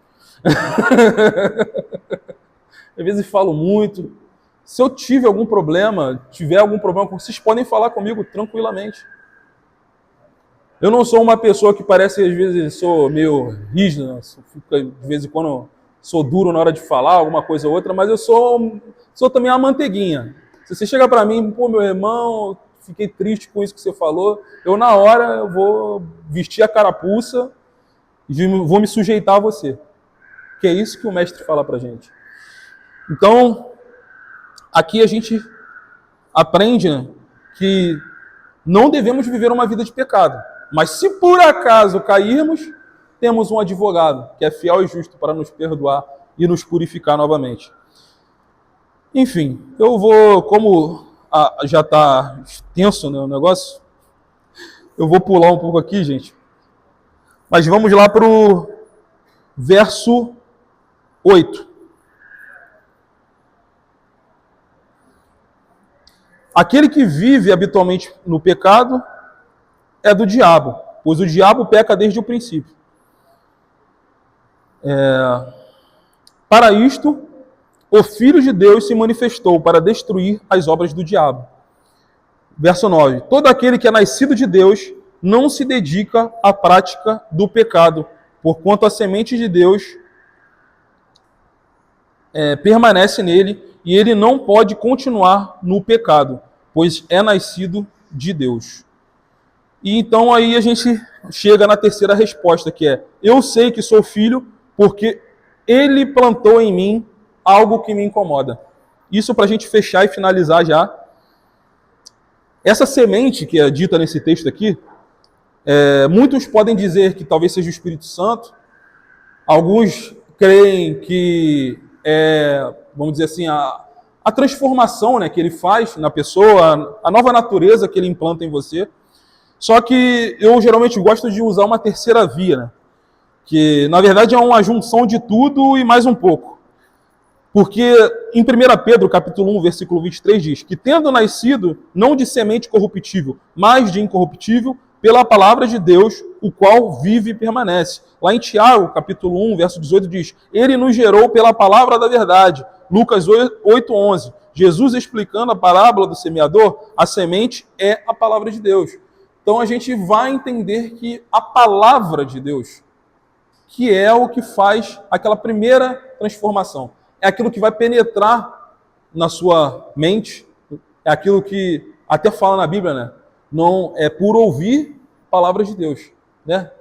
Às vezes falo muito. Se eu tiver algum problema, vocês podem falar comigo tranquilamente. Eu não sou uma pessoa que parece que às vezes sou meio rígido, né? De vez em quando sou duro na hora de falar alguma coisa ou outra, mas eu sou também uma manteiguinha. Se você chegar para mim, pô, meu irmão, fiquei triste com isso que você falou, eu na hora eu vou vestir a carapuça e vou me sujeitar a você. Que é isso que o mestre fala pra gente. Então, aqui a gente aprende, né, que Não devemos viver uma vida de pecado. Mas se por acaso cairmos, temos um advogado que é fiel e justo para nos perdoar e nos purificar novamente. Enfim, eu vou, como já está extenso, né, o negócio, eu vou pular um pouco aqui, gente. Mas vamos lá para o verso 8. Aquele que vive habitualmente no pecado é do diabo, pois o diabo peca desde o princípio. Para isto, o Filho de Deus se manifestou para destruir as obras do diabo. Verso 9. Todo aquele que é nascido de Deus não se dedica à prática do pecado, porquanto a semente de Deus permanece nele e ele não pode continuar no pecado, pois é nascido de Deus. E então aí a gente chega na terceira resposta, que é: eu sei que sou filho porque ele plantou em mim algo que me incomoda. Isso para a gente fechar e finalizar já. Essa semente que é dita nesse texto aqui, muitos podem dizer que talvez seja o Espírito Santo, alguns creem que vamos dizer assim, a transformação, né, que ele faz na pessoa, a nova natureza que ele implanta em você. Só que eu geralmente gosto de usar uma terceira via, né, que na verdade é uma junção de tudo e mais um pouco. Porque em 1 Pedro, capítulo 1, versículo 23, diz que tendo nascido não de semente corruptível, mas de incorruptível, pela palavra de Deus, o qual vive e permanece. Lá em Tiago, capítulo 1, verso 18, diz: ele nos gerou pela palavra da verdade. Lucas 8:11. Jesus explicando a parábola do semeador, a semente é a palavra de Deus. Então a gente vai entender que a palavra de Deus, que é o que faz aquela primeira transformação, é aquilo que vai penetrar na sua mente, é aquilo que até fala na Bíblia, né? Não é por ouvir a palavra de Deus, né?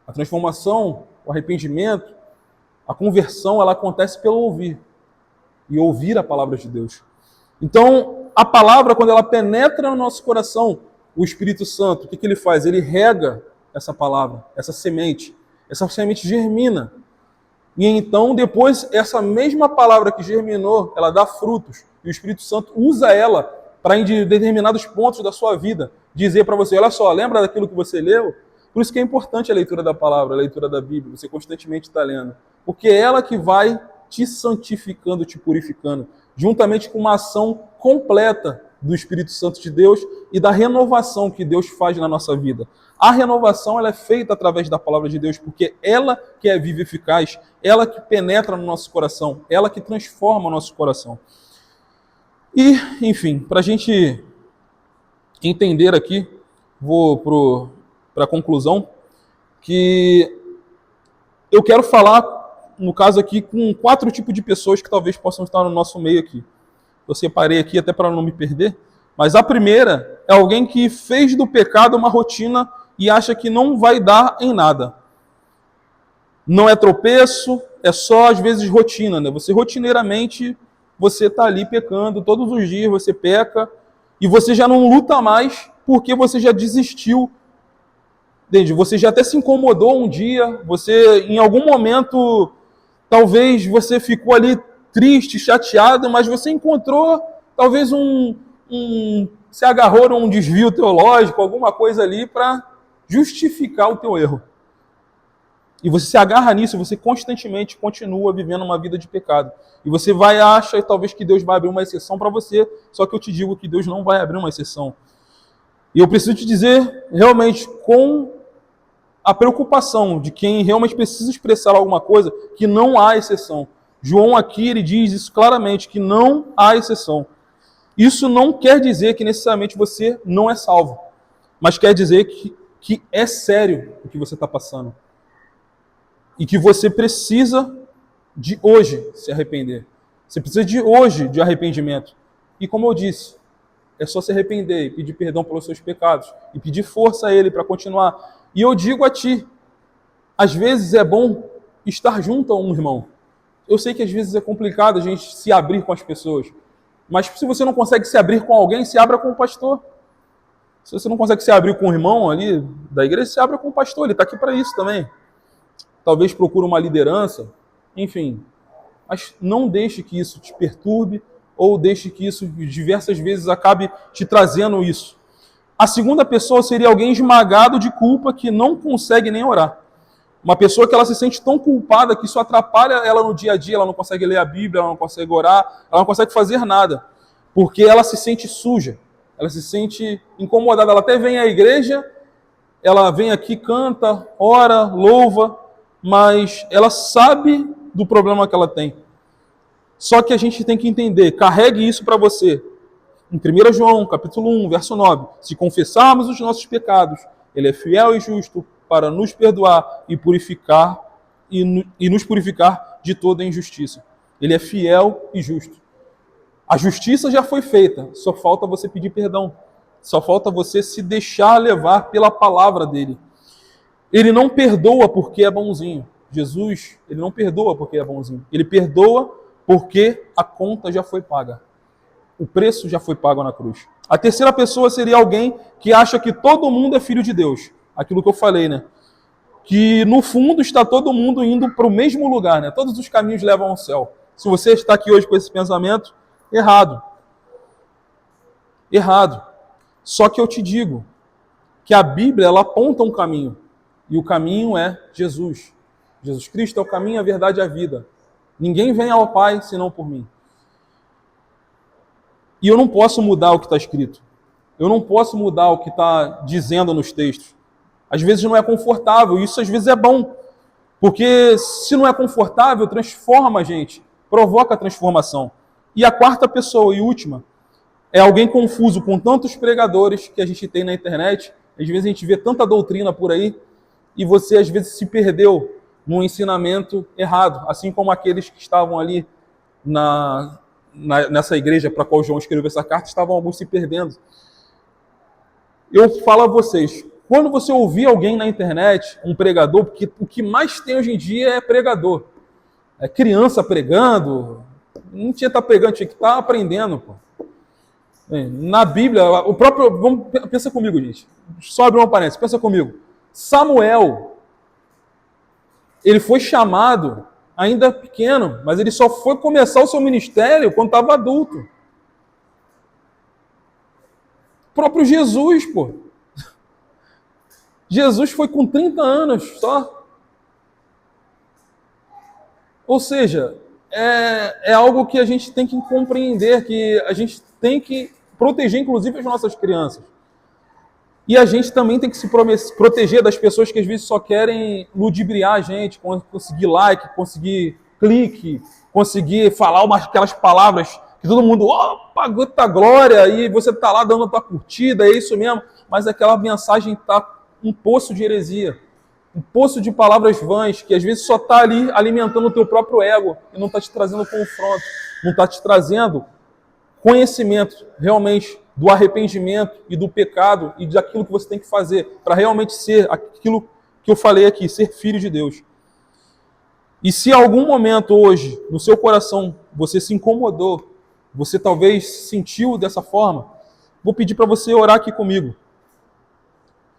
A transformação, o arrependimento, a conversão, ela acontece pelo ouvir e ouvir a palavra de Deus. Então, a palavra, quando ela penetra no nosso coração, o Espírito Santo, o que ele faz? Ele rega essa palavra, essa semente germina. E então, depois, essa mesma palavra que germinou, ela dá frutos. E o Espírito Santo usa ela para, em determinados pontos da sua vida, dizer para você: olha só, lembra daquilo que você leu? Por isso que é importante a leitura da palavra, a leitura da Bíblia, você constantemente está lendo. Porque é ela que vai te santificando, te purificando, juntamente com uma ação completa do Espírito Santo de Deus e da renovação que Deus faz na nossa vida. A renovação, ela é feita através da palavra de Deus, porque ela que é viva e eficaz, ela que penetra no nosso coração, ela que transforma o nosso coração. E, enfim, para a gente entender aqui, vou para a conclusão, que eu quero falar, no caso aqui, com 4 tipos de pessoas que talvez possam estar no nosso meio aqui. Eu separei aqui até para não me perder, mas a primeira é alguém que fez do pecado uma rotina e acha que não vai dar em nada. Não é tropeço, é só às vezes rotina, né? Você rotineiramente, você está ali pecando, todos os dias você peca, e você já não luta mais porque você já desistiu. Entende? Você já até se incomodou um dia, você em algum momento, talvez você ficou ali triste, chateado, mas você encontrou talvez se agarrou a um desvio teológico, alguma coisa ali para justificar o teu erro. E você se agarra nisso, você constantemente continua vivendo uma vida de pecado. E você acha talvez que Deus vai abrir uma exceção para você, só que eu te digo que Deus não vai abrir uma exceção. E eu preciso te dizer, realmente, com a preocupação de quem realmente precisa expressar alguma coisa, que não há exceção. João aqui, ele diz isso claramente, que não há exceção. Isso não quer dizer que necessariamente você não é salvo, mas quer dizer que é sério o que você está passando. E que você precisa de hoje se arrepender. Você precisa de hoje de arrependimento. E como eu disse, é só se arrepender e pedir perdão pelos seus pecados. E pedir força a Ele para continuar. E eu digo a ti, às vezes é bom estar junto a um irmão. Eu sei que às vezes é complicado a gente se abrir com as pessoas. Mas se você não consegue se abrir com alguém, se abra com o pastor. Se você não consegue se abrir com o irmão ali da igreja, se abre com o pastor, ele está aqui para isso também. Talvez procure uma liderança, enfim. Mas não deixe que isso te perturbe ou deixe que isso diversas vezes acabe te trazendo isso. A segunda pessoa seria alguém esmagado de culpa que não consegue nem orar. Uma pessoa que ela se sente tão culpada que isso atrapalha ela no dia a dia, ela não consegue ler a Bíblia, ela não consegue orar, ela não consegue fazer nada, porque ela se sente suja, ela se sente incomodada. Ela até vem à igreja, ela vem aqui, canta, ora, louva, mas ela sabe do problema que ela tem. Só que a gente tem que entender, carregue isso para você. Em 1 João, capítulo 1, verso 9, se confessarmos os nossos pecados, ele é fiel e justo para nos perdoar e purificar e nos purificar de toda injustiça. Ele é fiel e justo. A justiça já foi feita, só falta você pedir perdão. Só falta você se deixar levar pela palavra dele. Ele não perdoa porque é bonzinho. Jesus, ele não perdoa porque é bonzinho. Ele perdoa porque a conta já foi paga. O preço já foi pago na cruz. A terceira pessoa seria alguém que acha que todo mundo é filho de Deus. Aquilo que eu falei, né? Que no fundo está todo mundo indo para o mesmo lugar, né? Todos os caminhos levam ao céu. Se você está aqui hoje com esse pensamento, errado. Errado. Só que eu te digo que a Bíblia, ela aponta um caminho. E o caminho é Jesus. Jesus Cristo é o caminho, a verdade e a vida. Ninguém vem ao Pai senão por mim. E eu não posso mudar o que está escrito. Eu não posso mudar o que está dizendo nos textos. Às vezes não é confortável, e isso às vezes é bom. Porque se não é confortável, transforma a gente, provoca a transformação. E a quarta pessoa e última é alguém confuso com tantos pregadores que a gente tem na internet. Às vezes a gente vê tanta doutrina por aí e você às vezes se perdeu num ensinamento errado, assim como aqueles que estavam ali nessa igreja para a qual João escreveu essa carta, estavam alguns se perdendo. Eu falo a vocês, quando você ouvir alguém na internet, um pregador, porque o que mais tem hoje em dia é pregador. É criança pregando, não tinha que estar pregando, tinha que estar aprendendo. Pô. Na Bíblia, o próprio. Pensa comigo, gente. Só abrir uma parênteses, pensa comigo. Samuel, ele foi chamado ainda pequeno, mas ele só foi começar o seu ministério quando estava adulto. O próprio Jesus, pô. Jesus foi com 30 anos só. Ou seja, é algo que a gente tem que compreender, que a gente tem que proteger, inclusive, as nossas crianças. E a gente também tem que se proteger das pessoas que às vezes só querem ludibriar a gente, conseguir like, conseguir clique, conseguir falar aquelas palavras que todo mundo, opa, gota glória, e você está lá dando a tua curtida, é isso mesmo, mas aquela mensagem está um poço de heresia, um poço de palavras vãs, que às vezes só está ali alimentando o teu próprio ego e não está te trazendo confronto, não está te trazendo conhecimento realmente do arrependimento e do pecado e daquilo que você tem que fazer para realmente ser aquilo que eu falei aqui, ser filho de Deus. E se em algum momento hoje, no seu coração, você se incomodou, você talvez se sentiu dessa forma, vou pedir para você orar aqui comigo.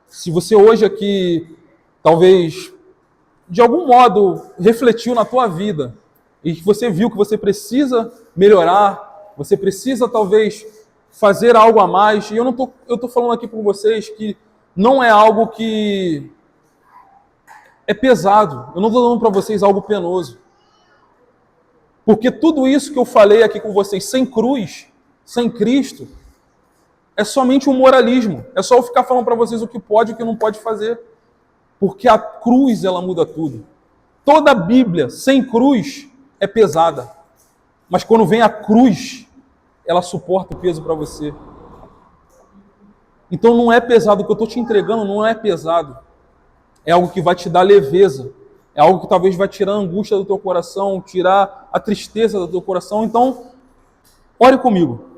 Se você hoje aqui, talvez, de algum modo, refletiu na tua vida e que você viu que você precisa melhorar, você precisa talvez fazer algo a mais, e eu estou falando aqui com vocês que não é algo que é pesado, eu não estou dando para vocês algo penoso. Porque tudo isso que eu falei aqui com vocês, sem cruz, sem Cristo, é somente um moralismo. É só eu ficar falando para vocês o que pode e o que não pode fazer. Porque a cruz, ela muda tudo. Toda a Bíblia, sem cruz, é pesada. Mas quando vem a cruz, ela suporta o peso para você. Então não é pesado, o que eu estou te entregando não é pesado. É algo que vai te dar leveza. É algo que talvez vai tirar a angústia do teu coração, tirar a tristeza do teu coração. Então, ore comigo.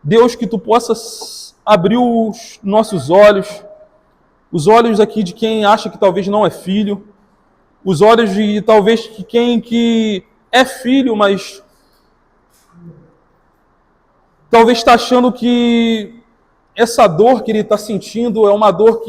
Deus, que tu possas abrir os nossos olhos, os olhos aqui de quem acha que talvez não é filho, os olhos de talvez que quem que é filho, mas talvez está achando que essa dor que ele está sentindo é uma dor